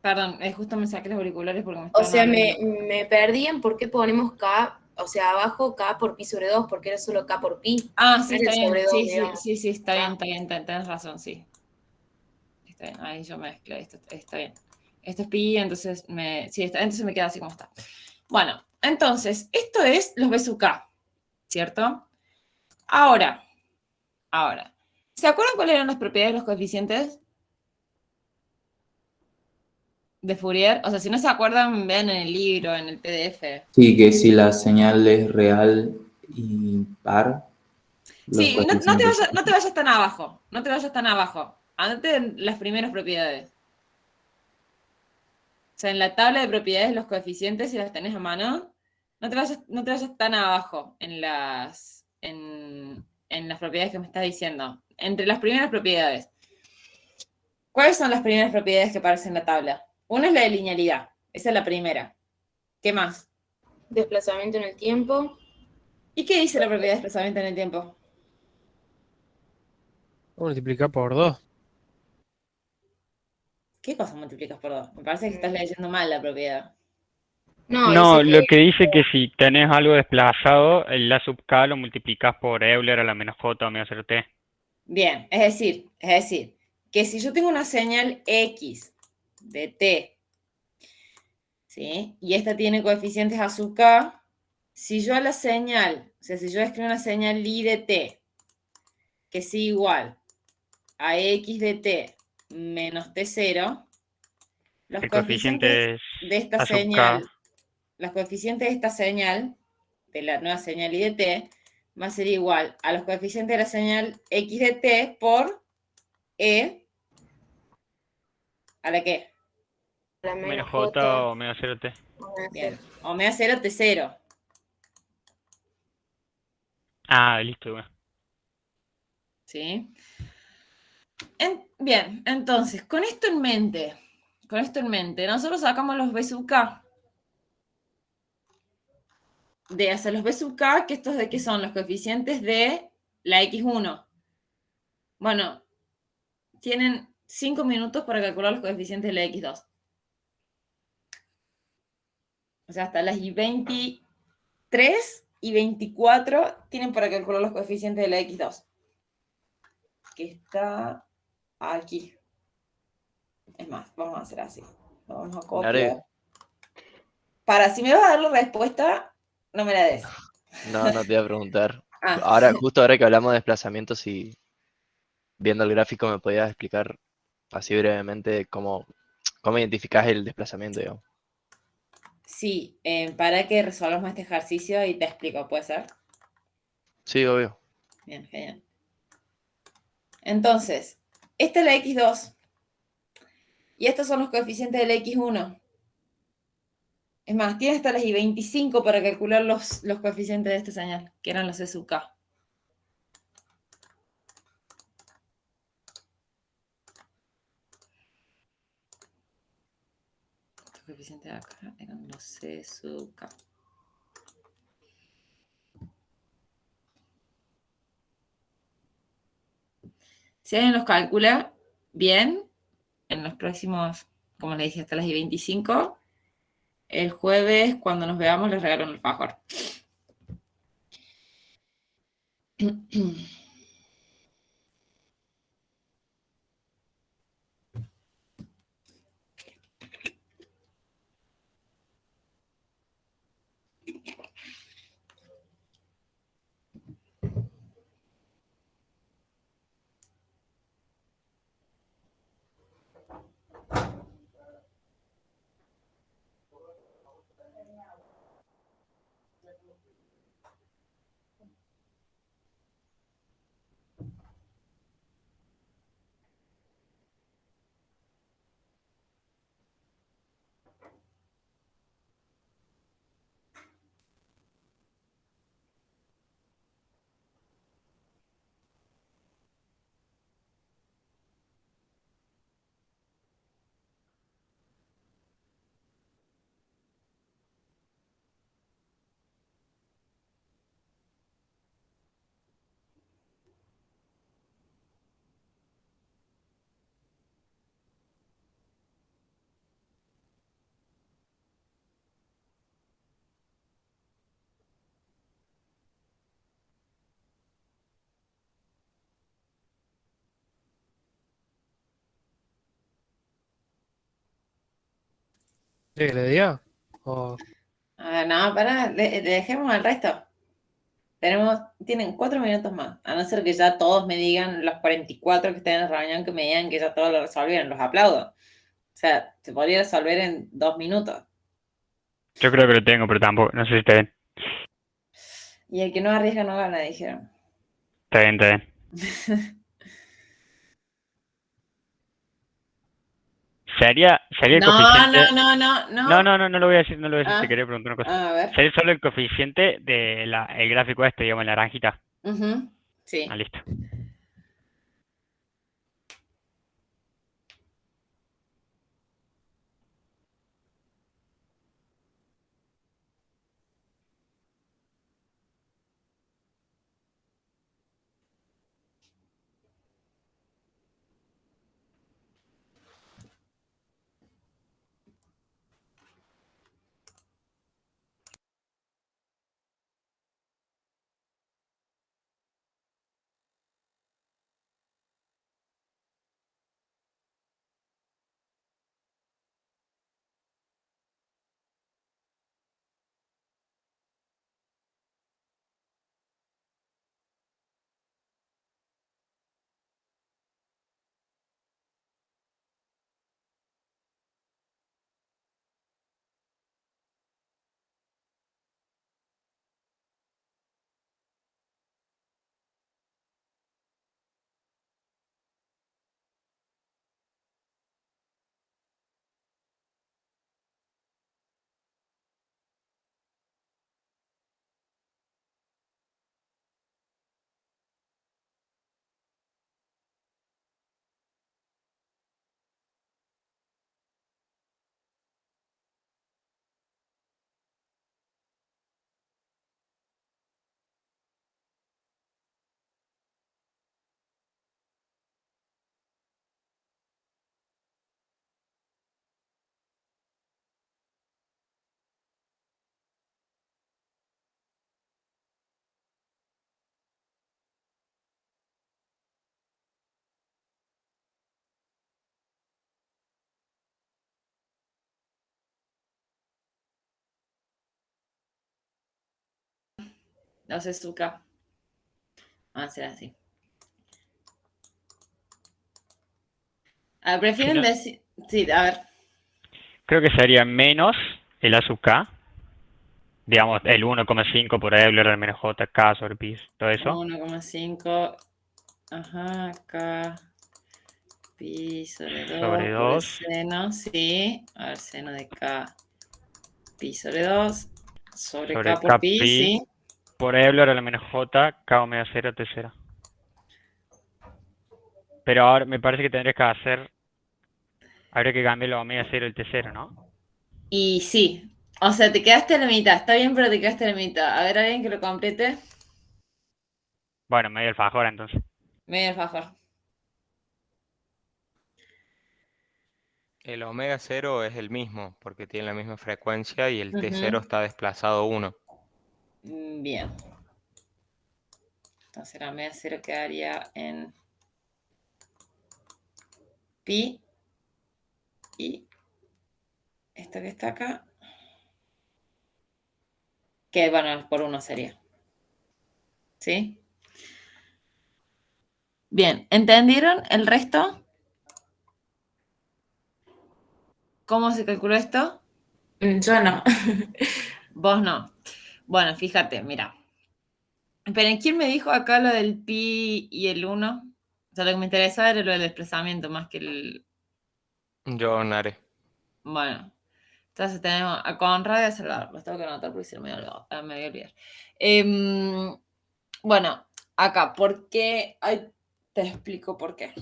Perdón, justo me saqué los auriculares porque me O estaban sea, hablando. me perdí en por qué ponemos K, o sea, abajo K por pi sobre 2, porque era solo K por pi. Ah, No sí, era está el bien. sobre 2, digamos. Sí, está Ah. bien, tenés razón, sí. Está bien, ahí yo mezclé, esto está bien. Esto es pi, entonces entonces me queda así como está. Bueno, entonces, esto es los B sub k, ¿cierto? Ahora, ¿se acuerdan cuáles eran las propiedades de los coeficientes de Fourier? O sea, si no se acuerdan, vean en el libro, en el PDF. Sí, que si la señal es real y par, los Sí, no te coeficientes. vayas tan abajo, no te vayas tan abajo. Andate en las primeras propiedades. O sea, en la tabla de propiedades, los coeficientes, si las tenés a mano, no te vayas tan abajo en las propiedades que me estás diciendo. Entre las primeras propiedades. ¿Cuáles son las primeras propiedades que aparecen en la tabla? Una es la de linealidad. Esa es la primera. ¿Qué más? Desplazamiento en el tiempo. ¿Y qué dice la propiedad de desplazamiento en el tiempo? Multiplicar por 2. ¿Qué cosa multiplicas por 2? Me parece que estás leyendo mal la propiedad. No, No, dice lo que que dice que si tenés algo desplazado, el la sub k lo multiplicas por Euler a la menos j omega 0t. Bien, es decir, que si yo tengo una señal x de t, ¿sí? Y esta tiene coeficientes a sub k, si yo a la señal, o sea, si yo escribo una señal i de t, que es igual a x de t menos t0, los El coeficientes coeficiente es de esta a sub k. señal, los coeficientes de esta señal, de la nueva señal i de t, va a ser igual a los coeficientes de la señal x de t por e a la que. la Menos menos j J. omega 0t. Omega Bien, 0. omega 0 t0. Ah, listo, bueno. ¿Sí? Bien, entonces, con esto en mente, nosotros sacamos los B sub k. De hacer los B sub k, que estos de qué son los coeficientes de la x1. Bueno, tienen 5 minutos para calcular los coeficientes de la x2. O sea, hasta las y 23 y 24 tienen para calcular los coeficientes de la x2. Que está aquí. Es más, vamos a hacer así. Lo vamos a copiar. Nare, Para, si me vas a dar la respuesta, no me la des. no te iba a preguntar. Ah. Justo ahora que hablamos de desplazamientos y viendo el gráfico, ¿me podías explicar así brevemente cómo identificás el desplazamiento, digamos? Sí, para que resolvamos este ejercicio y te explico, ¿puede ser? Sí, obvio. Bien, genial. Entonces, esta es la x2 y estos son los coeficientes de la x1. Es más, tiene hasta las i25 para calcular los coeficientes de esta señal, que eran los e sub k. Los coeficientes de acá eran los e sub k. Si alguien los calcula bien, en los próximos, como le dije, hasta las i25, el jueves, cuando nos veamos, les regalo un alfajor. ¿Sí, le diga? O- No, pará, dejemos el resto. Tienen 4 minutos más, a no ser que ya todos me digan, los 44 que estén en la reunión, que me digan que ya todos lo resolvieron, los aplaudo. O sea, se podría resolver en 2 minutos. Yo creo que lo tengo, pero tampoco, no sé si está bien. Y el que no arriesga no gana, dijeron. Está bien, está bien. ¿Sería el No, coeficiente? no. No lo voy a decir, no lo voy a decir, te Ah, quería preguntar una cosa. a ver. ¿Sería solo el coeficiente el gráfico este, digamos, la naranjita? Ujú, sí. Ah, listo. O sea, sub K. Vamos a hacer así. A ver, prefieren Sí, no. decir... Sí, a ver. Creo que sería menos el A sub K. Digamos, el 1,5 por Euler al menos J, K sobre pi, todo eso. 1,5. Ajá, K. Pi sobre 2 Sobre por el 2. seno, sí. A ver, seno de K. Pi sobre 2. Sobre Sobre K por K pi, pi sí. por Euler al menos J, K omega 0 T0. Pero ahora me parece que tendrías que hacer... Habría que cambiar el omega 0 y el T0, ¿no? Y sí. O sea, te quedaste a la mitad. Está bien, pero te quedaste a la mitad. A ver, alguien que lo complete. Bueno, medio alfajor entonces. Medio favor. El omega 0 es el mismo, porque tiene la misma frecuencia y el T0 Ujú. está desplazado 1. Bien. Entonces la media 0 quedaría en pi. Y esto que está acá. Que bueno, por 1 sería. ¿Sí? Bien. ¿Entendieron el resto? ¿Cómo se calculó esto? Yo no. Vos no. Bueno, fíjate, mira. Esperen, ¿quién me dijo acá lo del pi y el 1? O sea, lo que me interesaba era lo del desplazamiento más que el... Yo, Nare. Bueno, entonces tenemos a Conrad y a Salvador. Los tengo que anotar porque si no me voy a olvidar. Bueno, acá, ¿por qué? Ay, te explico por qué.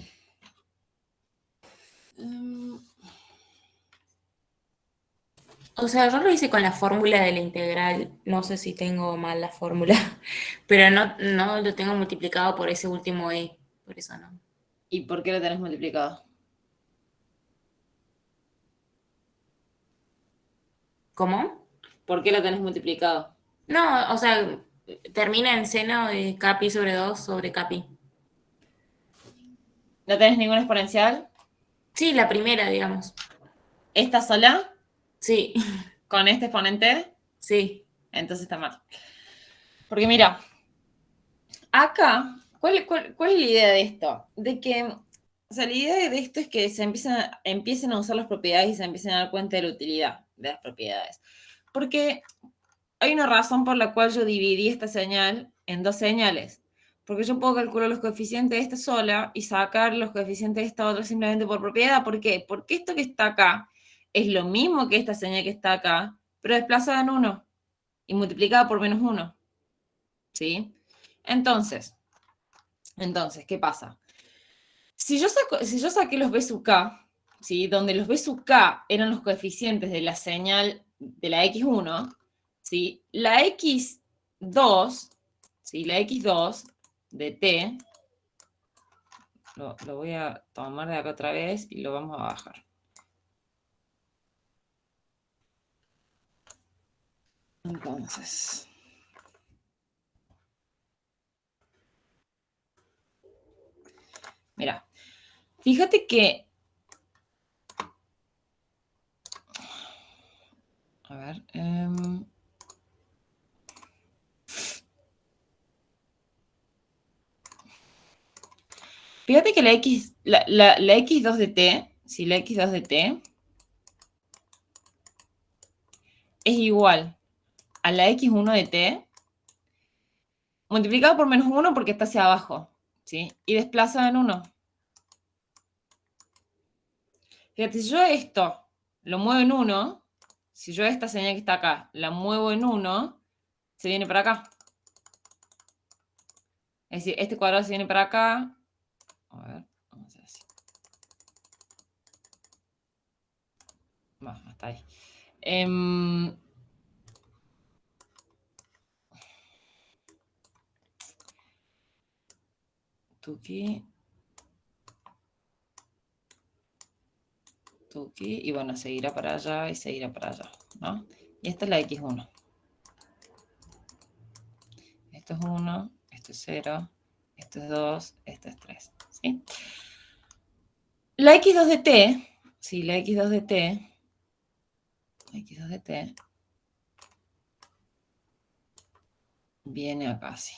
O sea, yo lo hice con la fórmula de la integral. No sé si tengo mal la fórmula, pero no lo tengo multiplicado por ese último e. Por eso no. ¿Y por qué lo tenés multiplicado? ¿Cómo? ¿Por qué lo tenés multiplicado? No, o sea, termina en seno de k pi sobre 2 sobre k pi. ¿No tenés ningún exponencial? Sí, la primera, digamos. ¿Esta sola? Sí, ¿Con este exponente? sí. Entonces está mal. Porque mira, acá, ¿cuál es la idea de esto? De que, o sea, la idea de esto es que se empiecen a usar las propiedades y se empiecen a dar cuenta de la utilidad de las propiedades. Porque hay una razón por la cual yo dividí esta señal en dos señales. Porque yo puedo calcular los coeficientes de esta sola y sacar los coeficientes de esta otra simplemente por propiedad. ¿Por qué? Porque esto que está acá es lo mismo que esta señal que está acá, pero desplazada en 1 y multiplicada por menos 1. ¿Sí? Entonces, ¿qué pasa? Si yo saqué los B sub K, ¿sí? Donde los B sub K eran los coeficientes de la señal de la X1, ¿sí? La X2, ¿sí? La X2 de T, lo voy a tomar de acá otra vez y lo vamos a bajar. Entonces, mira, fíjate que, a ver, fíjate que la X2 de T, ¿sí? La X2 de T es igual a la X1 de T multiplicado por menos 1 porque está hacia abajo, ¿sí? Y desplazado en 1. Fíjate, si yo esto lo muevo en 1, si yo esta señal que está acá la muevo en 1, se viene para acá. Es decir, este cuadrado se viene para acá. A ver, vamos a hacer así. Bueno, hasta ahí. Tuki. Tuki. Y bueno, seguirá para allá y seguirá para allá, ¿no? Y esta es la X1. Esto es 1, esto es 0, esto es 2, esto es 3, ¿sí? La X2 de T, sí, la X2 de T, viene acá, sí.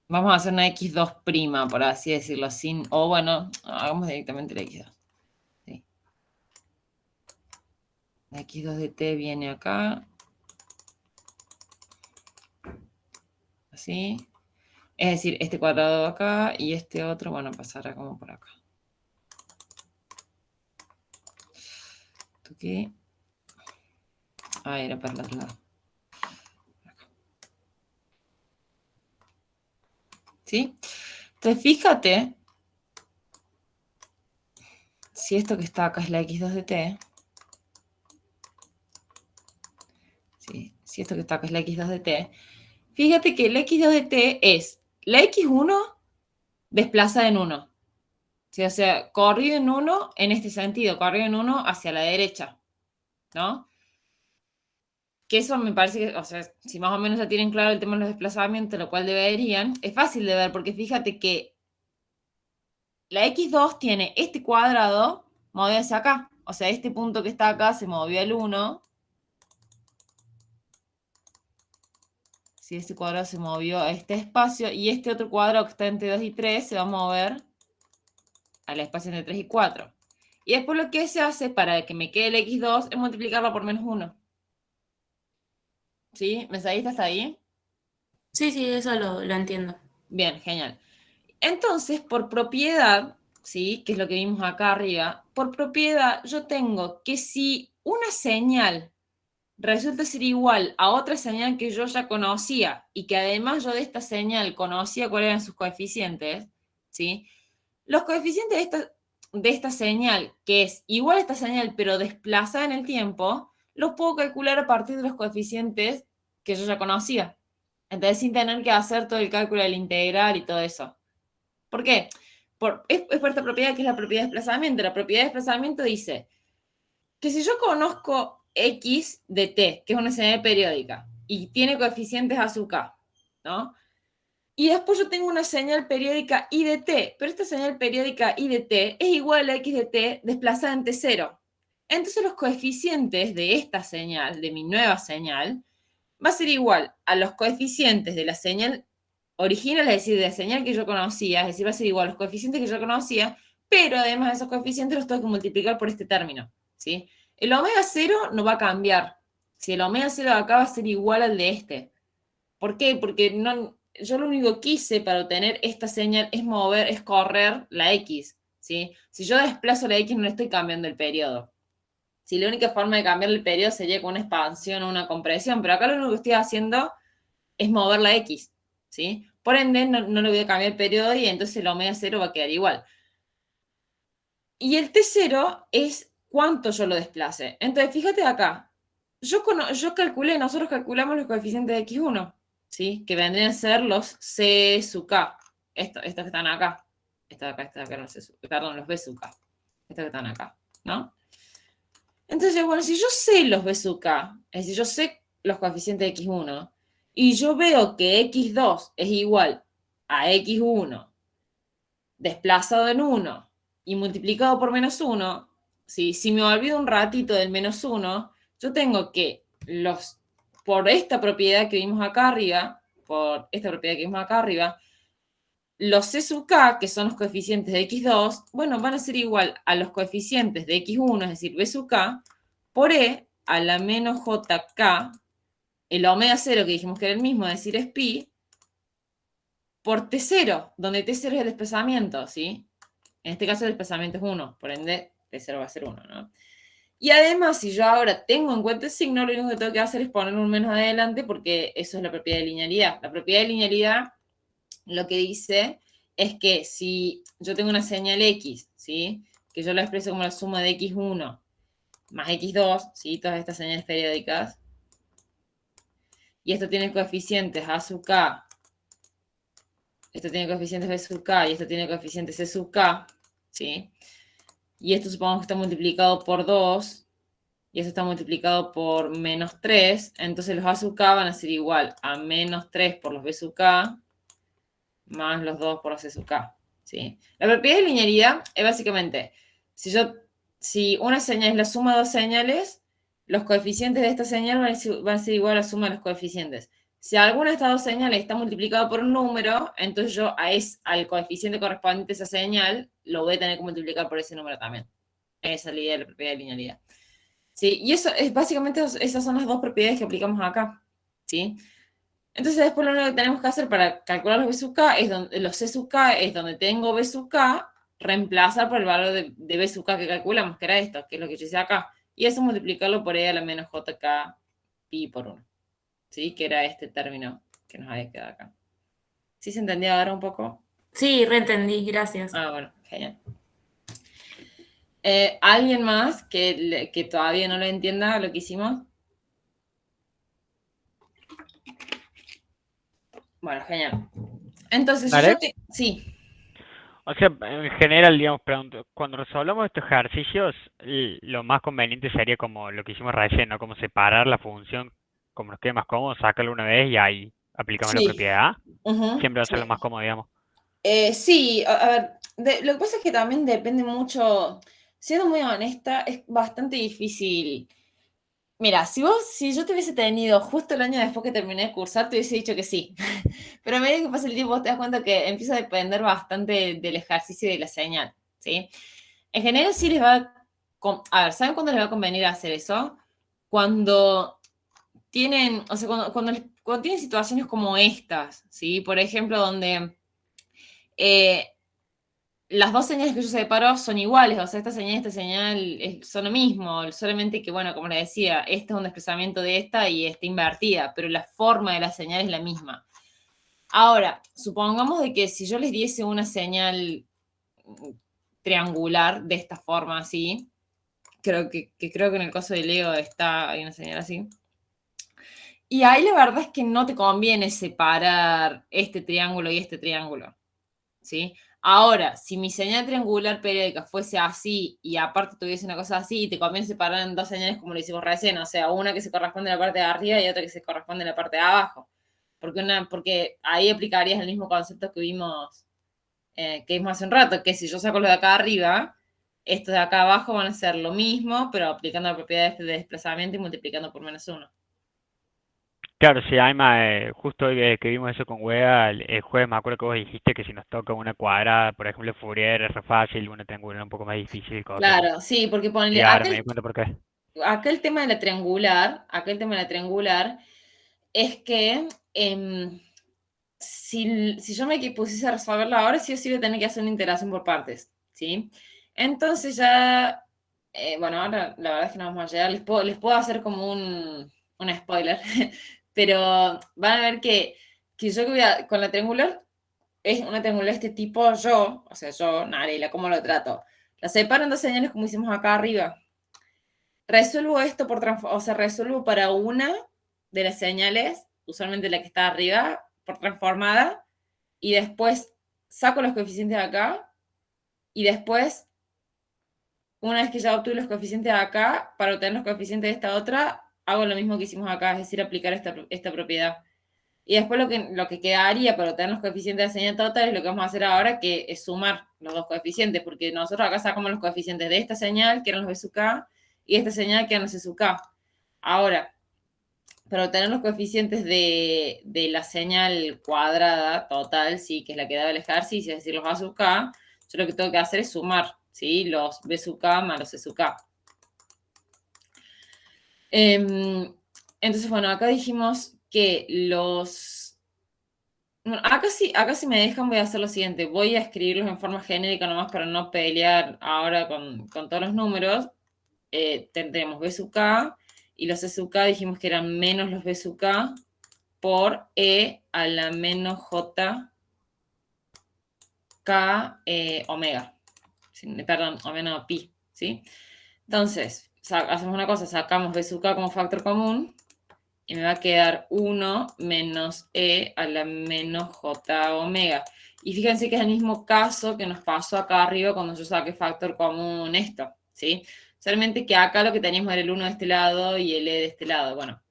Vamos a hacer una x2', por así decirlo, sin... O bueno, hagamos directamente la x2. Sí. La x2 de t viene acá. Así. Es decir, este cuadrado acá y este otro, bueno, pasará como por acá. Aquí. Ah, era para el otro lado. Acá. ¿Sí? Entonces, fíjate si esto que está acá es la x2 de t. ¿Sí? Si esto que está acá es la x2 de t. Fíjate que la x2 de t es la x1 desplazada en 1. ¿Sí? O sea, corrido en 1 en este sentido, corrido en 1 hacia la derecha, ¿no? Que eso me parece que, o sea, si más o menos ya tienen claro el tema de los desplazamientos, lo cual deberían, es fácil de ver, porque fíjate que la x2 tiene este cuadrado movido hacia acá. O sea, este punto que está acá se movió al 1. Si este cuadrado se movió a este espacio, y este otro cuadrado que está entre 2 y 3 se va a mover al espacio entre 3 y 4. Y después lo que se hace para que me quede el x2 es multiplicarlo por menos 1. ¿Sí? ¿Me seguiste hasta ahí? Sí, sí, eso lo entiendo. Bien, genial. Entonces, por propiedad, ¿sí? Que es lo que vimos acá arriba, por propiedad yo tengo que si una señal resulta ser igual a otra señal que yo ya conocía y que además yo de esta señal conocía cuáles eran sus coeficientes, ¿sí? Los coeficientes de esta señal, que es igual a esta señal pero desplazada en el tiempo, los puedo calcular a partir de los coeficientes que yo ya conocía. Entonces, sin tener que hacer todo el cálculo del integral y todo eso. ¿Por qué? Es por esta propiedad que es la propiedad de desplazamiento. La propiedad de desplazamiento dice que si yo conozco x de t, que es una señal periódica, y tiene coeficientes a sub k, ¿no? Y después yo tengo una señal periódica i de t, pero esta señal periódica i de t es igual a x de t desplazada en t0. Entonces los coeficientes de esta señal, de mi nueva señal, va a ser igual a los coeficientes de la señal original, es decir, de la señal que yo conocía, es decir, va a ser igual a los coeficientes que yo conocía, pero además de esos coeficientes los tengo que multiplicar por este término, ¿sí? El omega 0 no va a cambiar. Si el omega 0 de acá va a ser igual al de este. ¿Por qué? Porque no, yo lo único que hice para obtener esta señal es correr la x, ¿sí? Si yo desplazo la x no le estoy cambiando el periodo. Si la única forma de cambiar el periodo sería con una expansión o una compresión, pero acá lo único que estoy haciendo es mover la x, ¿sí? Por ende, no le voy a cambiar el periodo y entonces el omega 0 va a quedar igual. Y el t0 es cuánto yo lo desplace. Entonces, fíjate acá. Nosotros calculamos los coeficientes de x1, ¿sí? Que vendrían a ser los c sub k. Estos que están acá. Estos de acá, no sé, perdón, los b sub k. Estos que están acá, ¿no? Entonces, bueno, si yo sé los b sub k, es decir, yo sé los coeficientes de x1, y yo veo que x2 es igual a x1 desplazado en 1 y multiplicado por menos 1, ¿sí? Si me olvido un ratito del menos 1, yo tengo que por esta propiedad que vimos acá arriba, los c sub k, que son los coeficientes de x2, bueno, van a ser igual a los coeficientes de x1, es decir, b sub k, por e a la menos jk, el omega 0 que dijimos que era el mismo, es decir, es pi, por t0, donde t0 es el desplazamiento, ¿sí? En este caso el desplazamiento es 1, por ende t0 va a ser 1, ¿no? Y además, si yo ahora tengo en cuenta el signo, lo único que tengo que hacer es poner un menos adelante porque eso es la propiedad de linealidad. La propiedad de linealidad lo que dice es que si yo tengo una señal x, ¿sí? Que yo la expreso como la suma de x1 más x2, ¿sí? Todas estas señales periódicas. Y esto tiene coeficientes a sub k, esto tiene coeficientes b sub k y esto tiene coeficientes c sub k, ¿sí? Y esto supongamos que está multiplicado por 2 y esto está multiplicado por menos 3, entonces los a sub k van a ser igual a menos 3 por los b sub k más los 2 por los c sub k, ¿sí? La propiedad de linealidad es básicamente, si si una señal es la suma de dos señales, los coeficientes de esta señal van a ser igual a la suma de los coeficientes. Si alguna de estas dos señales está multiplicado por un número, entonces yo al coeficiente correspondiente a esa señal lo voy a tener que multiplicar por ese número también. Esa es la idea de la propiedad de linealidad. ¿Sí? Y eso es básicamente esas son las dos propiedades que aplicamos acá. ¿Sí? Entonces después lo único que tenemos que hacer para calcular los B sub K los C sub K es donde tengo B sub K, reemplazar por el valor de B sub K que calculamos, que era esto, que es lo que yo hice acá. Y eso multiplicarlo por E a la menos JK pi por 1. ¿Sí? Que era este término que nos había quedado acá. ¿Sí se entendía ahora un poco? Sí, reentendí, gracias. Ah, bueno, genial. ¿Alguien más que todavía no lo entienda lo que hicimos? Bueno, genial. Entonces, ¿Vale? sí. O sea, en general, digamos, pregunto, cuando resolvamos estos ejercicios, lo más conveniente sería como lo que hicimos recién, ¿no? Como separar la función, como nos quede más cómodo, sacarlo una vez y ahí aplicamos la Sí. propiedad. Ujú, Siempre va a ser sí. lo más cómodo, digamos. Sí, a ver, lo que pasa es que también depende mucho, siendo muy honesta, es bastante difícil. Mira, si yo te hubiese tenido justo el año después que terminé de cursar, te hubiese dicho que sí. Pero a medida que pasa el tiempo, te das cuenta que empieza a depender bastante del ejercicio y de la señal, ¿sí? En general sí les va a ver, ¿saben cuándo les va a convenir hacer eso? Cuando tienen, o sea, cuando tienen situaciones como estas, ¿sí? Por ejemplo, donde las dos señales que yo separo son iguales, o sea, esta señal son lo mismo, solamente que, bueno, como les decía, este es un desplazamiento de esta y está invertida, pero la forma de la señal es la misma. Ahora, supongamos de que si yo les diese una señal triangular de esta forma así, creo que en el caso de Leo hay una señal así. Y ahí la verdad es que no te conviene separar este triángulo y este triángulo, ¿sí? Ahora, si mi señal triangular periódica fuese así y aparte tuviese una cosa así, y te conviene separar en dos señales como lo hicimos recién, o sea, una que se corresponde a la parte de arriba y otra que se corresponde a la parte de abajo. Porque ahí aplicarías el mismo concepto que vimos hace un rato, que si yo saco los de acá arriba, estos de acá abajo van a ser lo mismo, pero aplicando la propiedad de desplazamiento y multiplicando por -1. Claro, sí, Aima, justo hoy que vimos eso con Wea, el jueves me acuerdo que vos dijiste que si nos toca una cuadrada, por ejemplo, Fourier es re fácil, una triangular un poco más difícil, cosas así. Claro, sí, porque Y ponele, ahora me di cuenta por qué. acá el tema de la triangular, es que si yo me pusiese a resolverlo ahora, sí o sí voy a tener que hacer una integración por partes, ¿sí? Entonces ya, bueno, ahora la verdad es que no vamos a llegar, les puedo hacer como un spoiler, pero van a ver que yo con la triangular, es una triangular de este tipo, o sea, yo, Narela, ¿cómo lo trato? La separo en dos señales como hicimos acá arriba. Resuelvo esto resuelvo para una de las señales, usualmente la que está arriba, por transformada, y después saco los coeficientes de acá, y después, una vez que ya obtuve los coeficientes de acá, para obtener los coeficientes de esta otra, hago lo mismo que hicimos acá, es decir, aplicar esta propiedad. Y después lo que quedaría para obtener los coeficientes de la señal total es lo que vamos a hacer ahora, que es sumar los dos coeficientes, porque nosotros acá sacamos los coeficientes de esta señal, que eran los B sub K, y esta señal, que eran los C sub K. Ahora, para obtener los coeficientes de la señal cuadrada total, sí, que es la que daba el ejercicio, es decir, los A sub K, yo lo que tengo que hacer es sumar, ¿sí? Los B sub K más los C sub K. Entonces, bueno, acá dijimos que bueno, acá sí me dejan, voy a hacer lo siguiente. Voy a escribirlos en forma genérica nomás para no pelear ahora con todos los números. Tendremos B sub K y los C sub K dijimos que eran menos los B sub K por E a la menos J K omega. Perdón, o menos pi, ¿sí? Entonces, hacemos una cosa, sacamos B sub K como factor común y me va a quedar 1 menos E a la menos J omega. Y fíjense que es el mismo caso que nos pasó acá arriba cuando yo saqué factor común esto, ¿sí? Solamente que acá lo que teníamos era el 1 de este lado y el E de este lado. Bueno,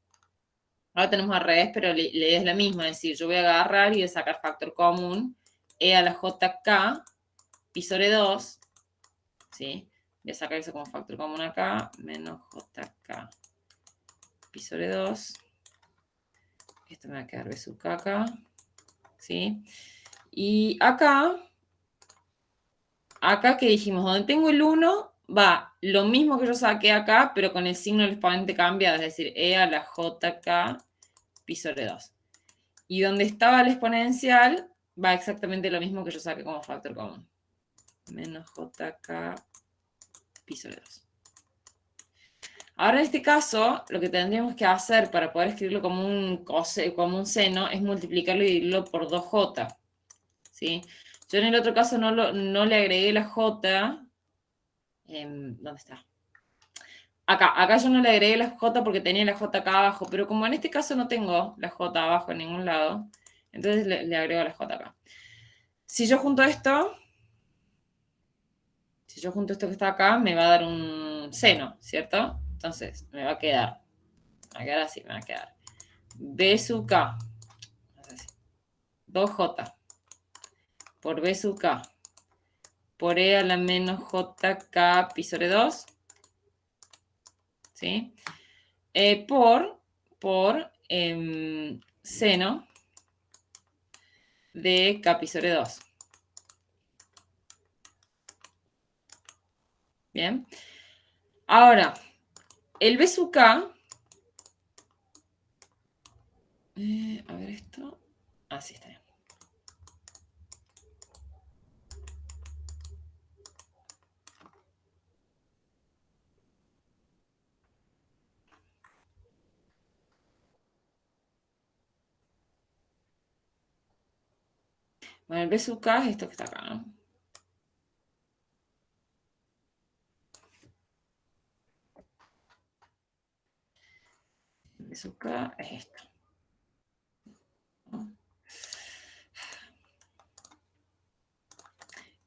ahora tenemos al revés, pero la idea es la misma. Es decir, yo voy a agarrar y voy a sacar factor común E a la JK pi sobre 2, ¿sí? Voy a sacar eso como factor común acá, menos JK pi sobre 2. Esto me va a quedar B sub K acá. ¿Sí? Y acá que dijimos, donde tengo el 1, va lo mismo que yo saqué acá, pero con el signo del exponente cambiado, es decir, E a la JK pi sobre 2. Y donde estaba el exponencial, va exactamente lo mismo que yo saqué como factor común. Menos JK pi sobre 2. Ahora en este caso, lo que tendríamos que hacer para poder escribirlo como un seno es multiplicarlo y dividirlo por 2j. ¿Sí? Yo en el otro caso no le agregué la j. ¿Dónde está? Acá yo no le agregué la j porque tenía la j acá abajo, pero como en este caso no tengo la j abajo en ningún lado, entonces le agrego la j acá. Si yo junto esto que está acá, me va a dar un seno, ¿cierto? Entonces, me va a quedar así, me va a quedar B sub K, 2J, por B sub K, por E a la menos JK pi sobre 2, ¿sí? Por seno de K pi sobre 2. Bien. Ahora, el B sub K, a ver esto, así está bien. Bueno, el B sub K es esto que está acá, ¿no? El B sub K es esto.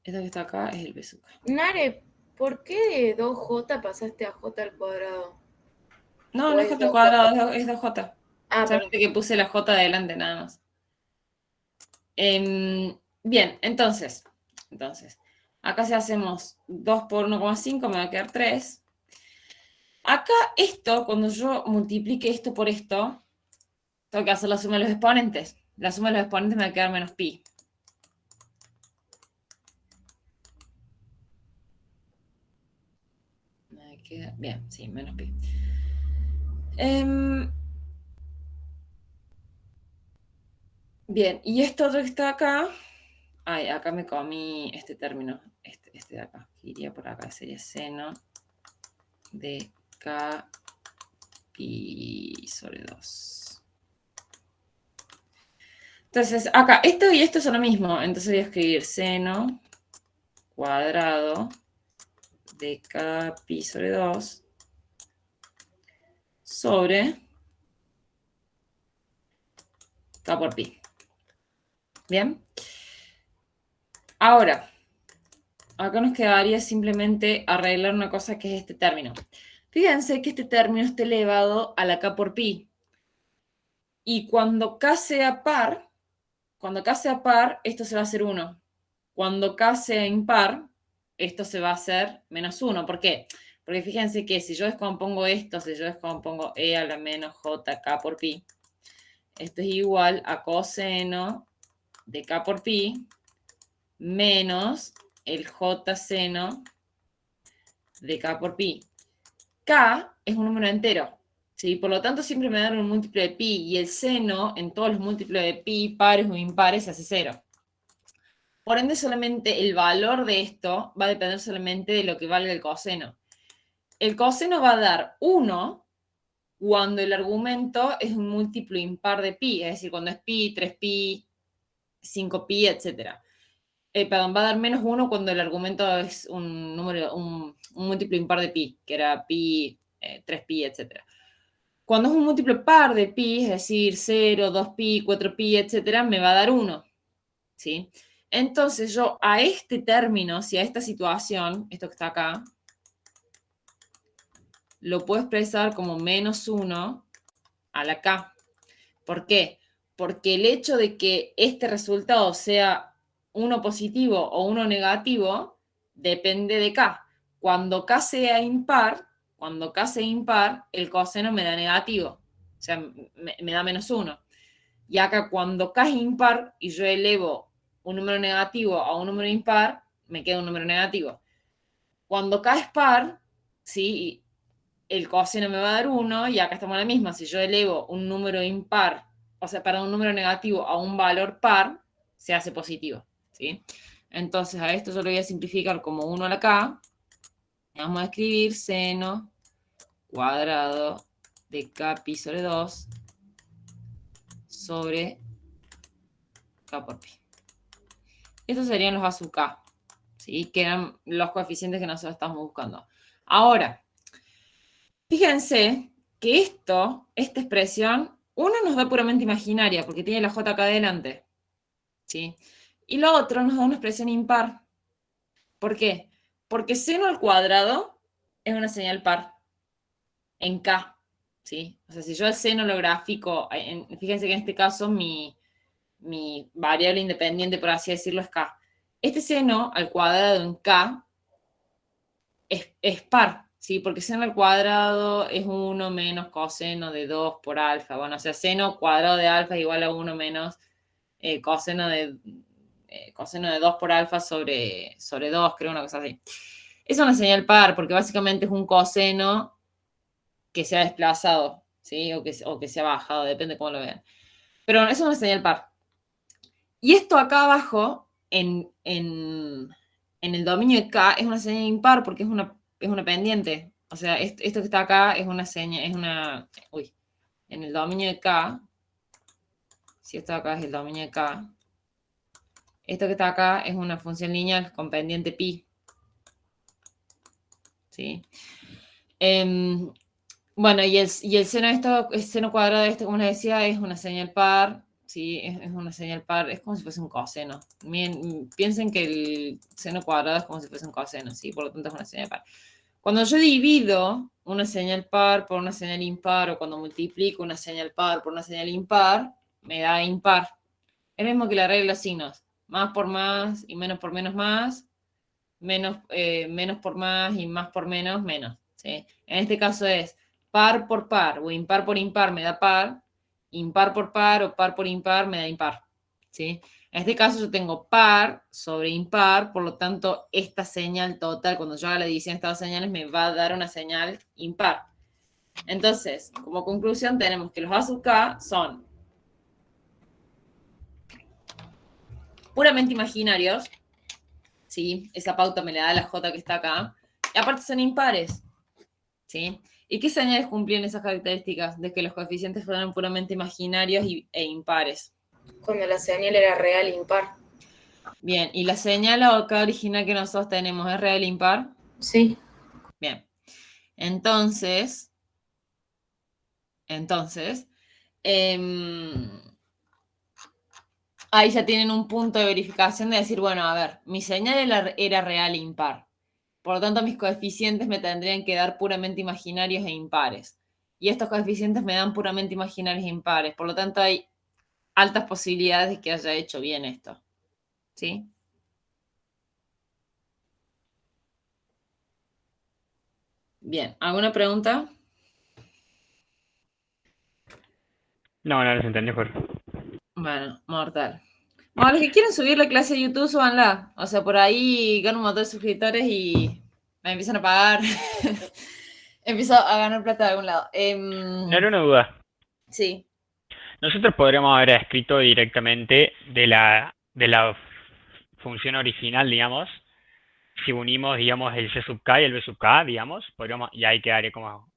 Esto que está acá es el B sub K. Nare, ¿por qué de 2J pasaste a J al cuadrado? No, ¿O no es es J al 2J? cuadrado, es 2J. Ah, Solamente que puse la J adelante nada más. Bien, entonces, acá si hacemos 2 por 1,5 me va a quedar 3. Acá esto, cuando yo multiplique esto por esto, tengo que hacer la suma de los exponentes. La suma de los exponentes me va a quedar menos pi. Me queda, bien, sí, menos pi. Bien, y esto otro que está acá, ay, acá me comí este término, este de acá, que iría por acá, sería seno de K pi sobre 2. Entonces, acá, esto y esto son lo mismo, entonces voy a escribir seno cuadrado de K pi sobre 2 sobre K por pi. ¿Bien? Ahora, acá nos quedaría simplemente arreglar una cosa que es este término. Fíjense que este término está elevado a la K por pi. Y cuando K sea par, esto se va a hacer 1. Cuando K sea impar, esto se va a hacer menos 1. ¿Por qué? Porque fíjense que si yo descompongo esto, si yo descompongo E a la menos JK por pi, esto es igual a coseno de K por pi menos el J seno de K por pi. K es un número entero, ¿sí? Por lo tanto, siempre me dan un múltiplo de pi, y el seno en todos los múltiplos de pi, pares o impares, se hace 0. Por ende, solamente el valor de esto va a depender solamente de lo que valga el coseno. El coseno va a dar 1 cuando el argumento es un múltiplo impar de pi, es decir, cuando es pi, 3pi, 5pi, etc. Va a dar menos 1 cuando el argumento es un múltiplo impar de pi, que era pi, 3pi, etc. Cuando es un múltiplo par de pi, es decir, 0, 2pi, 4pi, etc., me va a dar 1, ¿sí? Entonces yo a este término, si a esta situación, esto que está acá, lo puedo expresar como menos 1 a la K. ¿Por qué? Porque el hecho de que este resultado sea uno positivo o uno negativo depende de K. cuando K sea impar, el coseno me da negativo. O sea, me da -1. Y acá cuando K es impar y yo elevo un número negativo a un número impar, me queda un número negativo. Cuando K es par, ¿sí? El coseno me va a dar 1 y acá estamos en la misma. Si yo elevo un número impar, o sea, para un número negativo a un valor par, se hace positivo, ¿sí? Entonces a esto yo lo voy a simplificar como 1 a la K. Vamos a escribir seno cuadrado de K pi sobre 2 sobre K por pi. Estos serían los A sub K, ¿sí? Que eran los coeficientes que nosotros estamos buscando. Ahora, fíjense que esta expresión, uno nos da puramente imaginaria, porque tiene la J acá adelante, ¿sí? Y lo otro nos da una expresión impar. ¿Por qué? Porque seno al cuadrado es una señal par en K, ¿sí? O sea, si yo el seno lo grafico, fíjense que en este caso mi variable independiente, por así decirlo, es K. Este seno al cuadrado en K es par, ¿sí? Porque seno al cuadrado es 1 menos coseno de 2 por alfa. Bueno, o sea, seno cuadrado de alfa es igual a 1 menos coseno de 2 por alfa sobre 2, creo, una cosa así. Es una señal par, porque básicamente es un coseno que se ha desplazado, ¿sí? O que se ha bajado, depende cómo lo vean. Pero es una señal par. Y esto acá abajo, en el dominio de K, es una señal impar porque es una pendiente. O sea, esto que está acá es una señal, en el dominio de K, si esto acá es el dominio de K, esto que está acá es una función lineal con pendiente pi. ¿Sí? Bueno, y el seno de esto, el seno cuadrado de esto, como les decía, es una señal par. Sí, es una señal par, es como si fuese un coseno. Piensen que el seno cuadrado es como si fuese un coseno, ¿sí? Por lo tanto es una señal par. Cuando yo divido una señal par por una señal impar, o cuando multiplico una señal par por una señal impar, me da impar. Es lo mismo que la regla de los signos. Más por más y menos por menos más. Menos por más y más por menos, menos. ¿Sí? En este caso es par por par o impar por impar me da par. Impar por par o par por impar me da impar, ¿sí? En este caso yo tengo par sobre impar, por lo tanto esta señal total, cuando yo haga la división de estas dos señales, me va a dar una señal impar. Entonces, como conclusión tenemos que los A sub K son puramente imaginarios, ¿sí? Esa pauta me la da la J que está acá, y aparte son impares, ¿sí? ¿Y qué señales cumplían esas características de que los coeficientes fueran puramente imaginarios e impares? Cuando la señal era real impar. Bien, ¿y la señal acá original que nosotros tenemos es real impar? Sí. Bien. Entonces, ahí ya tienen un punto de verificación de decir, bueno, a ver, mi señal era real impar. Por lo tanto, mis coeficientes me tendrían que dar puramente imaginarios e impares. Y estos coeficientes me dan puramente imaginarios e impares. Por lo tanto, hay altas posibilidades de que haya hecho bien esto. ¿Sí? Bien, ¿alguna pregunta? No les entendí, Jorge. Bueno, mortal. Bueno, los que quieren subir la clase de YouTube, súbanla. O sea, por ahí gano un montón de suscriptores y me empiezan a pagar. Empiezo a ganar plata de algún lado. No era una duda. Sí. Nosotros podríamos haber escrito directamente de la función original, digamos, si unimos, digamos, el C sub K y el B sub K, digamos, podríamos, y ahí quedaría como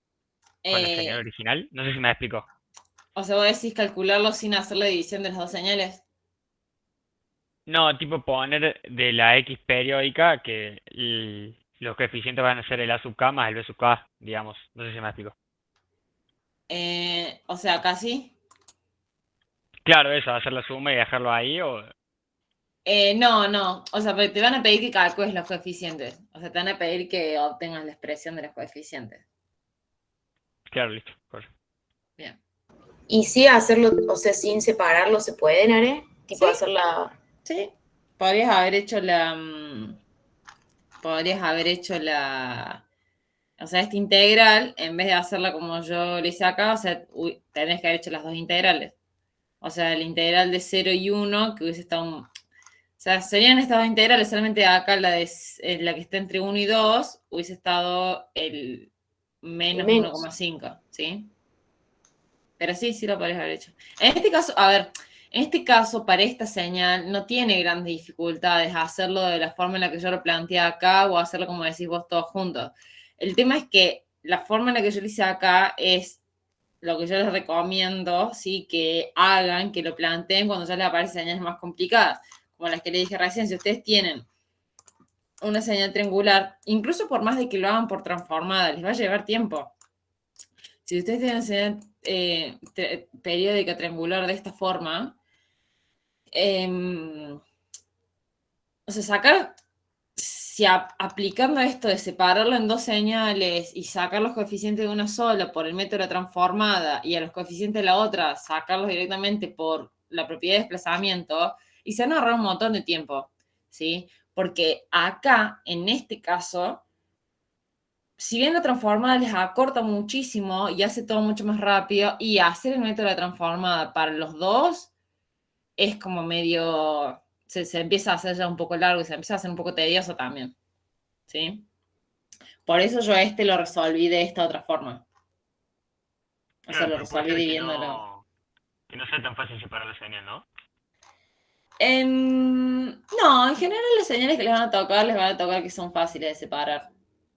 con la señal original. No sé si me explico. O sea, vos decís calcularlo sin hacer la división de las dos señales. No, tipo poner de la X periódica que los coeficientes van a ser el A sub K más el B sub K, digamos. No sé si me explico. O sea, casi. Claro, eso, hacer la suma y dejarlo ahí o... No. O sea, te van a pedir que calcules los coeficientes. O sea, te van a pedir que obtengas la expresión de los coeficientes. Claro, listo. Correcto. Bien. ¿Y si hacerlo, o sea, sin separarlo, se puede, Nare? Tipo Sí. hacer la... Sí. Podrías haber hecho podrías haber hecho o sea, esta integral, en vez de hacerla como yo le hice acá, o sea, tenés que haber hecho las dos integrales. O sea, el integral de 0 y 1, que hubiese estado o sea, serían estas dos integrales, solamente acá la que está entre 1 y 2 hubiese estado el menos menos. 1,5, ¿sí? Pero sí lo podrías haber hecho. En este caso, a ver, en este caso, para esta señal, no tiene grandes dificultades hacerlo de la forma en la que yo lo planteé acá o hacerlo como decís vos todos juntos. El tema es que la forma en la que yo lo hice acá es lo que yo les recomiendo, ¿sí? Que hagan, que lo planteen cuando ya les aparecen señales más complicadas, como las que le dije recién. Si ustedes tienen una señal triangular, incluso por más de que lo hagan por transformada, les va a llevar tiempo. Si ustedes tienen señal periódica triangular de esta forma, o sea, sacar, si aplicando esto de separarlo en dos señales y sacar los coeficientes de una sola por el método de transformada y a los coeficientes de la otra sacarlos directamente por la propiedad de desplazamiento, y se van a ahorrar un montón de tiempo, ¿sí? Porque acá, en este caso, si bien la transformada les acorta muchísimo y hace todo mucho más rápido, y hacer el método de transformada para los dos es como medio, se empieza a hacer ya un poco largo y se empieza a hacer un poco tedioso también, ¿sí? Por eso yo lo resolví de esta otra forma. O sea, Claro, lo pero puede resolví ser dividiéndolo. que no sea tan fácil separar la señal, ¿no? No, en general las señales que les van a tocar que son fáciles de separar.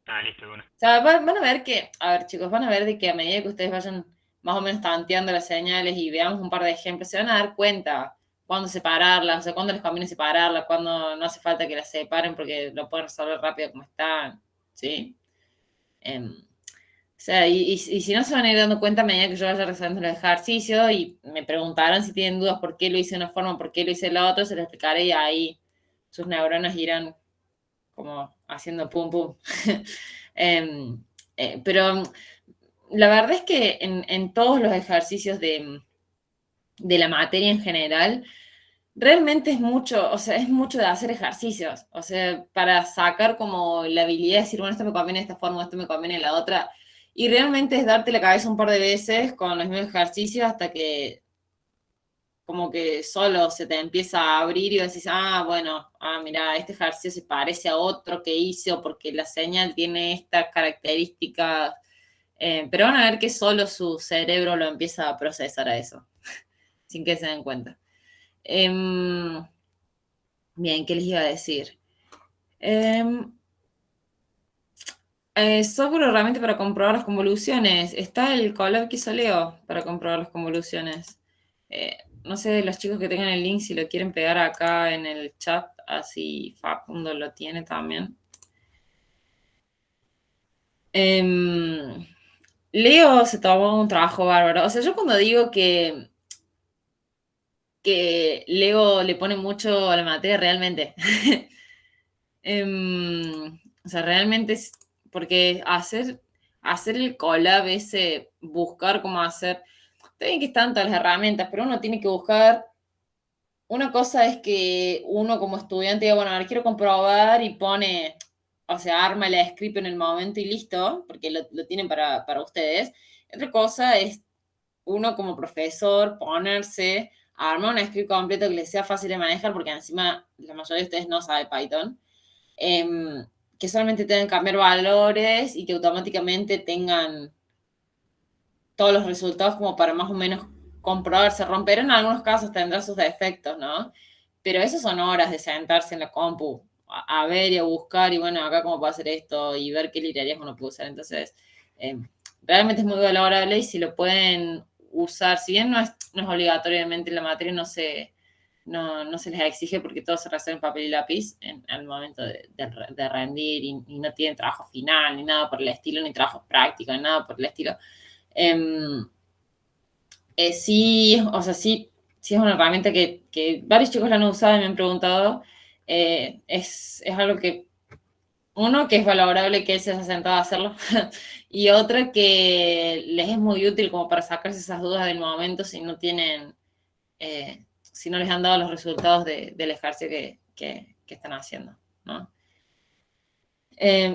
Ah, listo, bueno. O sea, van a ver que, a ver chicos, van a ver de que a medida que ustedes vayan más o menos tanteando las señales y veamos un par de ejemplos, se van a dar cuenta cuándo separarlas, o sea, cuándo les conviene separarlas, cuándo no hace falta que las separen porque lo pueden resolver rápido como están, ¿sí? O sea, y si no se van a ir dando cuenta a medida que yo vaya resolviendo los ejercicios y me preguntarán si tienen dudas por qué lo hice de una forma, por qué lo hice de la otra, se lo explicaré y ahí sus neuronas irán como haciendo pum pum. Pero la verdad es que en todos los ejercicios de la materia en general, realmente es mucho, o sea, es mucho de hacer ejercicios. O sea, para sacar como la habilidad de decir, bueno, esto me conviene de esta forma, esto me conviene de la otra. Y realmente es darte la cabeza un par de veces con los mismos ejercicios hasta que como que solo se te empieza a abrir y decís, bueno, mira, este ejercicio se parece a otro que hice o porque la señal tiene estas características. Pero van a ver que solo su cerebro lo empieza a procesar a eso, sin que se den cuenta. Bien, ¿qué les iba a decir? Software realmente para comprobar las convoluciones. Está el Colab que hizo Leo para comprobar las convoluciones. No sé, los chicos que tengan el link, si lo quieren pegar acá en el chat, así Facundo lo tiene también. Leo se tomó un trabajo bárbaro. O sea, yo cuando digo que Leo le pone mucho a la materia, realmente. O sea, realmente es porque hacer el collab, ese buscar cómo hacer, está bien que están todas las herramientas, pero uno tiene que buscar. Una cosa es que uno como estudiante diga, bueno, a ver, quiero comprobar y pone, o sea, arma el script en el momento y listo, porque lo tienen para ustedes. Otra cosa es uno como profesor ponerse a armar un script completo que les sea fácil de manejar, porque encima la mayoría de ustedes no sabe Python, que solamente tengan que cambiar valores y que automáticamente tengan todos los resultados como para más o menos comprobar. Se romperán en algunos casos, tendrá sus defectos, ¿no? Pero eso son horas de sentarse en la compu a ver y a buscar, y bueno, acá cómo puedo hacer esto, y ver qué librerías uno puede usar. Entonces, realmente es muy valorable, y si lo pueden usar, si bien no es obligatoriamente la materia, no se les exige porque todo se resuelve en papel y lápiz al momento de rendir, y no tienen trabajo final, ni nada por el estilo, ni trabajo práctico, ni nada por el estilo. Sí, o sea, sí es una herramienta que varios chicos la han usado y me han preguntado. Es algo que, uno, que es valorable que él se haya sentado a hacerlo, y otra que les es muy útil como para sacarse esas dudas del momento si no tienen, si no les han dado los resultados del ejercicio que están haciendo, ¿no?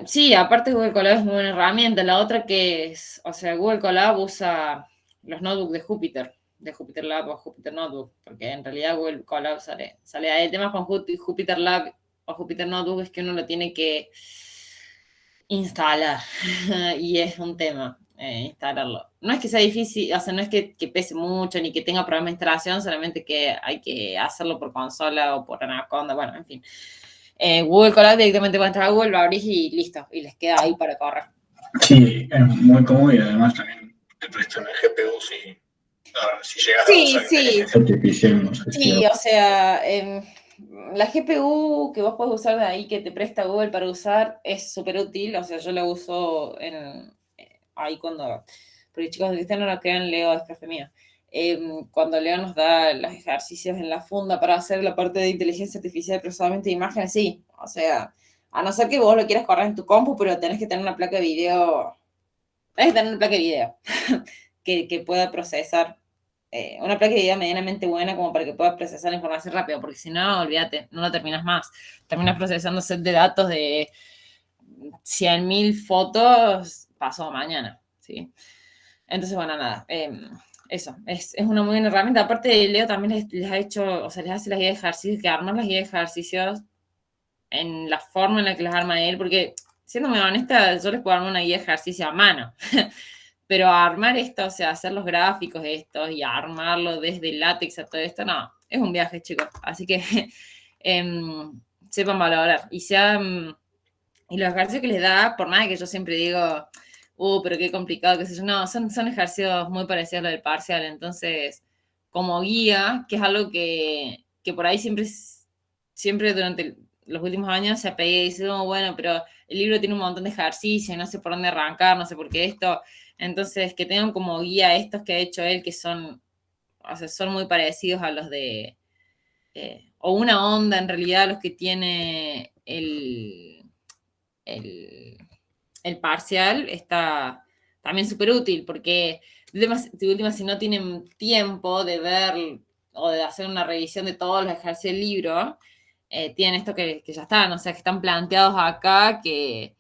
Sí, aparte Google Colab es muy buena herramienta. La otra que es, o sea, Google Colab usa los notebooks de Jupyter Lab o Jupyter Notebook, porque en realidad Google Colab sale ahí. El tema con Jupyter Lab o Jupyter Notebook es que uno lo tiene que instalar y es un tema instalarlo. No es que sea difícil, o sea, no es que pese mucho ni que tenga problema de instalación, solamente que hay que hacerlo por consola o por Anaconda, bueno, en fin. Google Colab directamente puede entrar a Google, lo abrís y listo, y les queda ahí para correr. Sí, es muy cómodo y además también te prestan el GPU si llegas a usar inteligencia artificial, no sé si... Sí, o sea, la GPU que vos podés usar de ahí, que te presta Google para usar, es súper útil. O sea, yo la uso ahí cuando... Porque chicos, si ustedes no lo crean, Leo es profe mío. Cuando Leo nos da los ejercicios en la funda para hacer la parte de inteligencia artificial de procesamiento de imágenes, sí. O sea, a no ser que vos lo quieras correr en tu compu, pero tenés que tener una placa de video... Tenés que tener una placa de video que pueda procesar una placa de video medianamente buena como para que puedas procesar la información rápido, porque si no, olvídate, no lo terminas más. Terminas procesando set de datos de 100.000 fotos pasado mañana, ¿sí? Entonces, bueno, nada, eso, es una muy buena herramienta. Aparte, Leo también les ha hecho, o sea, les hace las guías de ejercicios, que armar las guías de ejercicios en la forma en la que las arma él, porque, siendo muy honesta, yo les puedo armar una guía de ejercicio a mano. Pero armar esto, o sea, hacer los gráficos estos y armarlo desde látex a todo esto, no, es un viaje, chicos. Así que sepan valorar. Y los ejercicios que les da, por más que yo siempre digo, pero qué complicado, qué sé yo, no, son ejercicios muy parecidos a lo del parcial. Entonces, como guía, que es algo que por ahí siempre durante los últimos años se apega y dice, no, bueno, pero el libro tiene un montón de ejercicios, no sé por dónde arrancar, no sé por qué esto. Entonces, que tengan como guía estos que ha hecho él, que son, o sea, son muy parecidos a los de, o una onda en realidad a los que tiene el parcial, está también súper útil, porque de última, si no tienen tiempo de ver o de hacer una revisión de todos los ejercicios del libro, tienen esto que ya están, o sea, que están planteados acá, que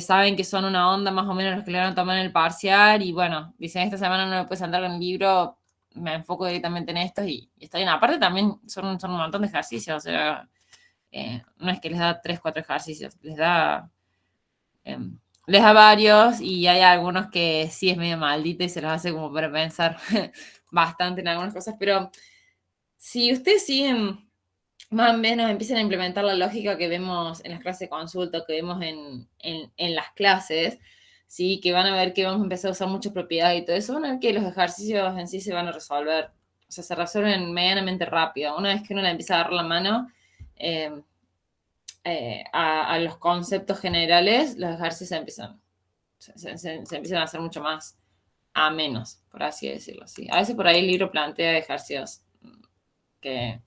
saben que son una onda más o menos los que le van a tomar en el parcial, y bueno, dicen, esta semana no me puedes andar con el libro, me enfoco directamente en esto, y está bien. Aparte también son un montón de ejercicios, o sea, no es que les da 3, 4 ejercicios, les da varios, y hay algunos que sí es medio maldito y se los hace como para pensar bastante en algunas cosas, pero si ustedes siguen más o menos empiezan a implementar la lógica que vemos en las clases de consulta, que vemos en las clases, ¿sí? Que van a ver que vamos a empezar a usar muchas propiedades y todo eso, van a ver que los ejercicios en sí se van a resolver, o sea, se resuelven medianamente rápido. Una vez que uno le empieza a dar la mano a los conceptos generales, los ejercicios se empiezan a hacer mucho más a menos, por así decirlo. ¿Sí? A veces por ahí el libro plantea ejercicios que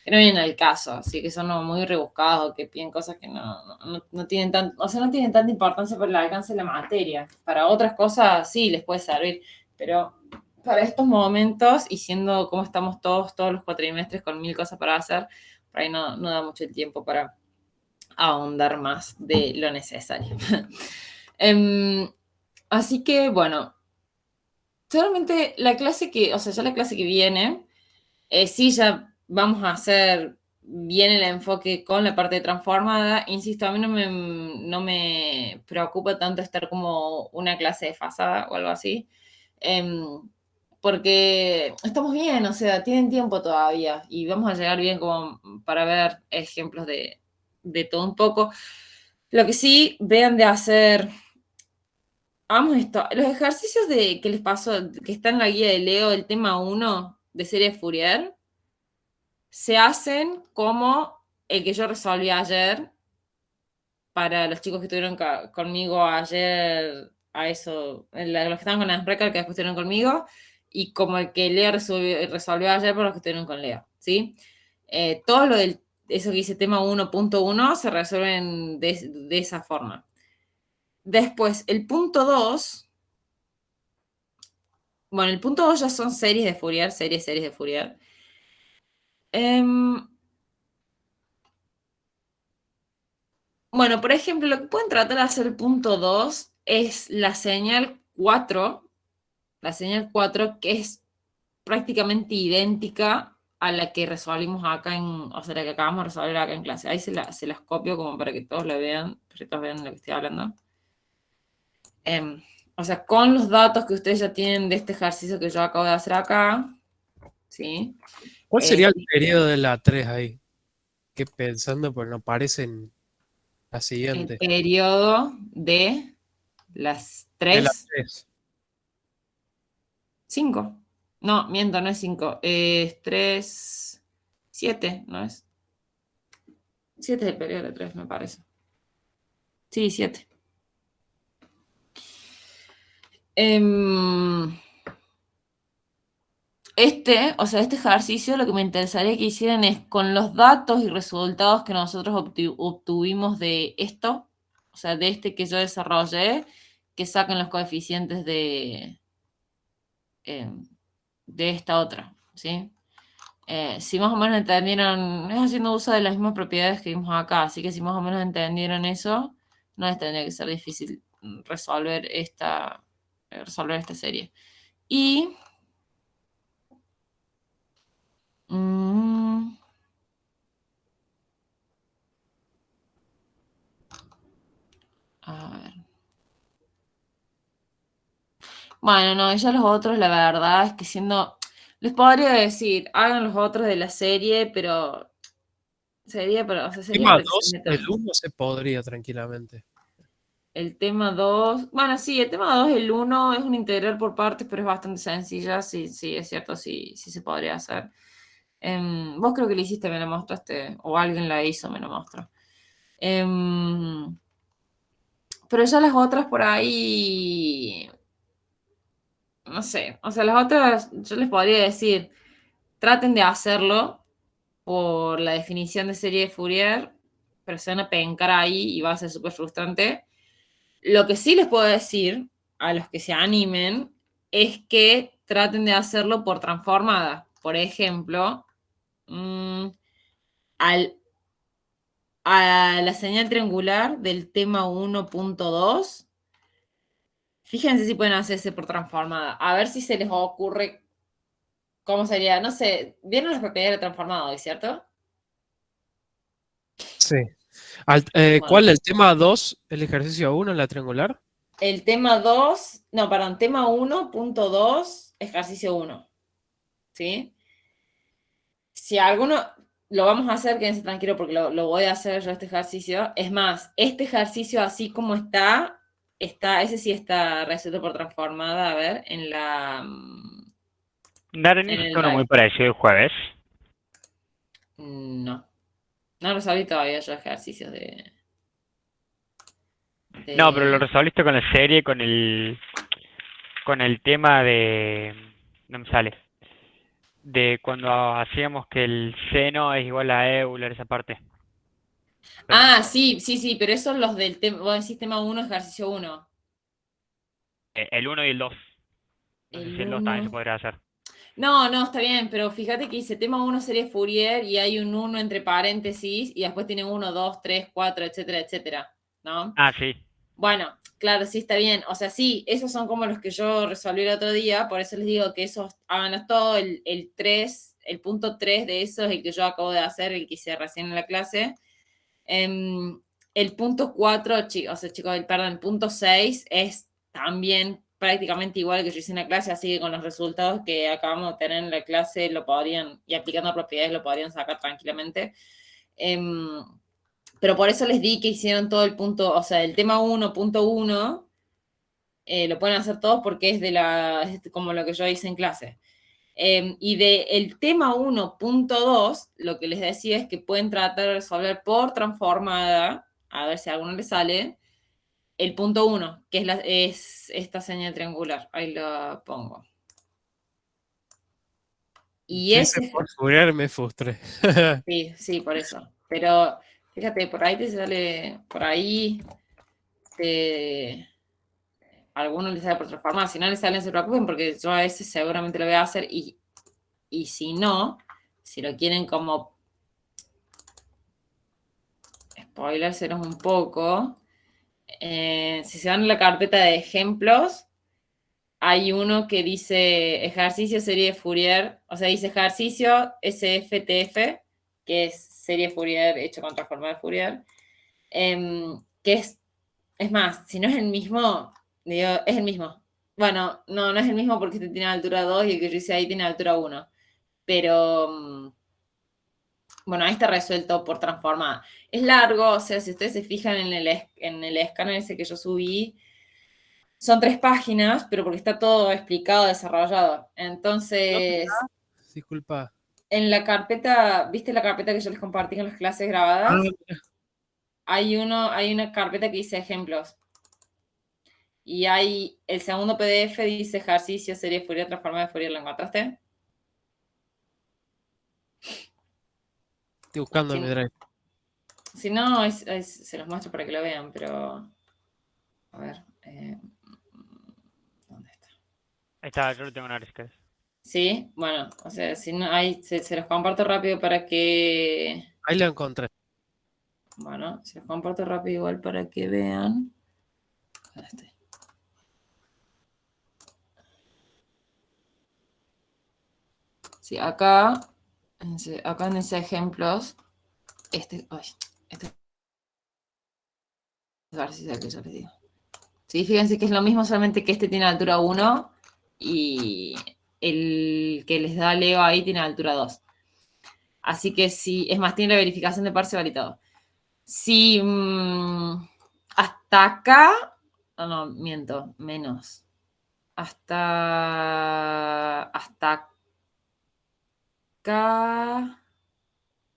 no vienen al caso, así que son muy rebuscados, que piden cosas que no tienen no tienen tanta importancia para el alcance de la materia. Para otras cosas sí les puede servir, pero para estos momentos, y siendo como estamos todos los cuatrimestres con 1000 cosas para hacer, por ahí no da mucho el tiempo para ahondar más de lo necesario. Así que, bueno, solamente la clase que viene, sí ya vamos a hacer bien el enfoque con la parte transformada. Insisto, a mí no me preocupa tanto estar como una clase desfasada o algo así, porque estamos bien, o sea, tienen tiempo todavía y vamos a llegar bien como para ver ejemplos de todo un poco. Lo que sí, vean de hacer... Vamos esto, los ejercicios que les paso, que está en la guía de Leo, el tema 1 de serie Fourier, se hacen como el que yo resolví ayer para los chicos que estuvieron conmigo ayer, a eso, los que estaban con las Breaker que después estuvieron conmigo, y como el que Leo resolvió ayer para los que estuvieron con Leo, ¿sí? Todo eso que dice tema 1.1 se resuelven de esa forma. Después, el punto 2, bueno, el punto 2 ya son series de Fourier, series de Fourier. Bueno, por ejemplo, lo que pueden tratar de hacer el punto 2 es la señal 4, que es prácticamente idéntica a la que resolvimos acá o sea, la que acabamos de resolver acá en clase. Ahí se las copio como para que todos la vean, para que todos vean de lo que estoy hablando. O sea, con los datos que ustedes ya tienen de este ejercicio que yo acabo de hacer acá, ¿sí? ¿Cuál sería el periodo de la 3 ahí? Que pensando, pues no aparecen la El siguiente. periodo de las De la 3, 3. 5. No, miento, no es 5. Es 3, 7, ¿no es? 7 es el periodo de 3, me parece. Sí, 7. O sea, este ejercicio lo que me interesaría que hicieran es con los datos y resultados que nosotros obtuvimos de esto, o sea, de este que yo desarrollé, que saquen los coeficientes de esta otra, ¿sí? Si más o menos entendieron, es haciendo uso de las mismas propiedades que vimos acá, así que si más o menos entendieron eso, no les tendría que ser difícil resolver esta serie. Y a ver. Bueno, no, ya los otros, la verdad es que les podría decir, hagan los otros de la serie, pero sería para, o sea, sería Tema para que 2, se metan. el 1 se podría tranquilamente. El tema 2, bueno, sí, el tema 2, el 1 es un integral por partes, pero es bastante sencilla, sí, es cierto, sí se podría hacer. Vos creo que lo hiciste, me lo mostraste, o alguien la hizo, me lo mostró. Pero ya las otras por ahí, no sé, o sea, las otras yo les podría decir, traten de hacerlo por la definición de serie de Fourier, pero se van a pencar ahí y va a ser súper frustrante. Lo que sí les puedo decir a los que se animen es que traten de hacerlo por transformada. Por ejemplo, a la señal triangular del tema 1.2, fíjense si pueden hacerse por transformada. A ver si se les ocurre cómo sería. No sé, ¿vieron las propiedades de transformada hoy, cierto? Sí. Bueno. ¿Cuál? ¿El tema 2, el ejercicio 1, la triangular? El tema 2, no, perdón, tema 1.2, ejercicio 1. ¿Sí? Si alguno, lo vamos a hacer, quédense tranquilo porque lo voy a hacer yo este ejercicio. Es más, este ejercicio así como ese sí está resuelto por transformada, a ver, en la... Darren en el hizo uno muy drive. parecido el jueves. No. No resolví todavía yo ejercicios de... No, pero lo resolviste con la serie, con el tema de... No me sale. De cuando hacíamos que el seno es igual a Euler, esa parte. Ah, sí, pero esos son los del tema, vos decís tema 1, ejercicio 1. El 1 y el 2. No sé si el 2 también se podría hacer. No, está bien, pero fíjate que dice tema 1 serie Fourier y hay un 1 entre paréntesis y después tiene 1, 2, 3, 4, etcétera, etcétera, ¿no? Ah, sí. Bueno, claro, sí está bien. O sea, sí, esos son como los que yo resolví el otro día, por eso les digo que esos háganlos todo. El 3, el punto 3 de eso es el que yo acabo de hacer, el que hice recién en la clase. El punto 4, el punto 6 es también prácticamente igual que yo hice en la clase, así que con los resultados que acabamos de tener en la clase y aplicando propiedades lo podrían sacar tranquilamente. Pero por eso les di que hicieron todo el punto, o sea, el tema 1.1, lo pueden hacer todos porque es como lo que yo hice en clase. Y del tema 1.2, lo que les decía es que pueden tratar de resolver por transformada, a ver si a alguno le sale, el punto 1, que es esta señal triangular. Ahí lo pongo. Y ese... Por Fourier me frustré. Sí, por eso. Pero fíjate, por ahí te sale, algunos les sale por transformada. Si no les salen, se preocupen porque yo a ese seguramente lo voy a hacer y si no, si lo quieren como spoilárselos un poco. Si se van a la carpeta de ejemplos, hay uno que dice ejercicio serie de Fourier, o sea, dice ejercicio SFTF, que es serie de Fourier hecho con transforma de Fourier, que es más, si no es el mismo, digo, es el mismo. Bueno, no es el mismo porque este tiene altura 2 y el que yo hice ahí tiene altura 1. Pero, bueno, ahí está resuelto por transformada. Es largo, o sea, si ustedes se fijan en el escáner ese que yo subí, son 3 páginas, pero porque está todo explicado, desarrollado. Entonces, Disculpa. en la carpeta, ¿viste la carpeta que yo les compartí en las clases grabadas? Hay una carpeta que dice ejemplos. Y hay el segundo PDF dice ejercicio, serie de Fourier, transformada de Fourier. ¿Lo encontraste? Estoy buscando en mi drive. Si no, se los muestro para que lo vean, pero... A ver. ¿Dónde está? Ahí está, yo lo tengo en Ariscas. Sí, bueno, o sea, si no hay, se los comparto rápido para que... Ahí lo encontré. Bueno, se los comparto rápido igual para que vean. Sí, acá en ese ejemplos, este ejercicio que yo les digo. Sí, fíjense que es lo mismo, solamente que este tiene altura 1 y el que les da Leo ahí tiene altura 2. Así que sí, es más, tiene la verificación de Parcival y todo. Si hasta acá, no, miento, menos. Hasta acá.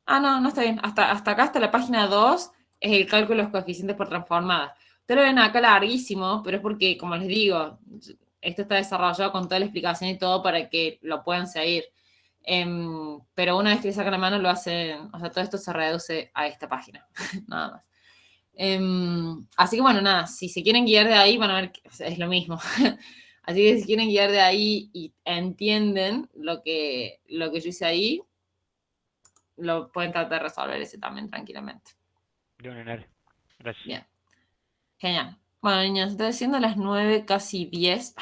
No está bien. Hasta acá, hasta la página 2, es el cálculo de los coeficientes por transformada. Ustedes lo ven acá larguísimo, pero es porque, como les digo, esto está desarrollado con toda la explicación y todo para que lo puedan seguir. Pero una vez que le sacan la mano, lo hacen, o sea, todo esto se reduce a esta página, nada más. Así que bueno, nada, si se quieren guiar de ahí, van a ver que es lo mismo. Así que si quieren guiar de ahí y entienden lo que yo hice ahí, lo pueden tratar de resolver ese también tranquilamente. Gracias. Bien. Genial. Bueno, niños, entonces siendo las 9, casi 10,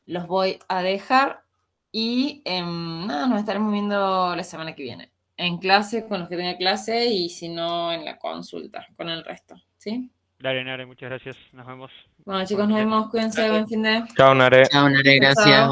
los voy a dejar y nada, nos estaremos viendo la semana que viene. En clase, con los que tenga clase, y si no, en la consulta, con el resto. ¿Sí? Dale, Nare, muchas gracias. Nos vemos. Bueno, chicos, nos vemos. Cuídense. Buen fin de... Chao, Nare. Chao, Nare, gracias. Chao.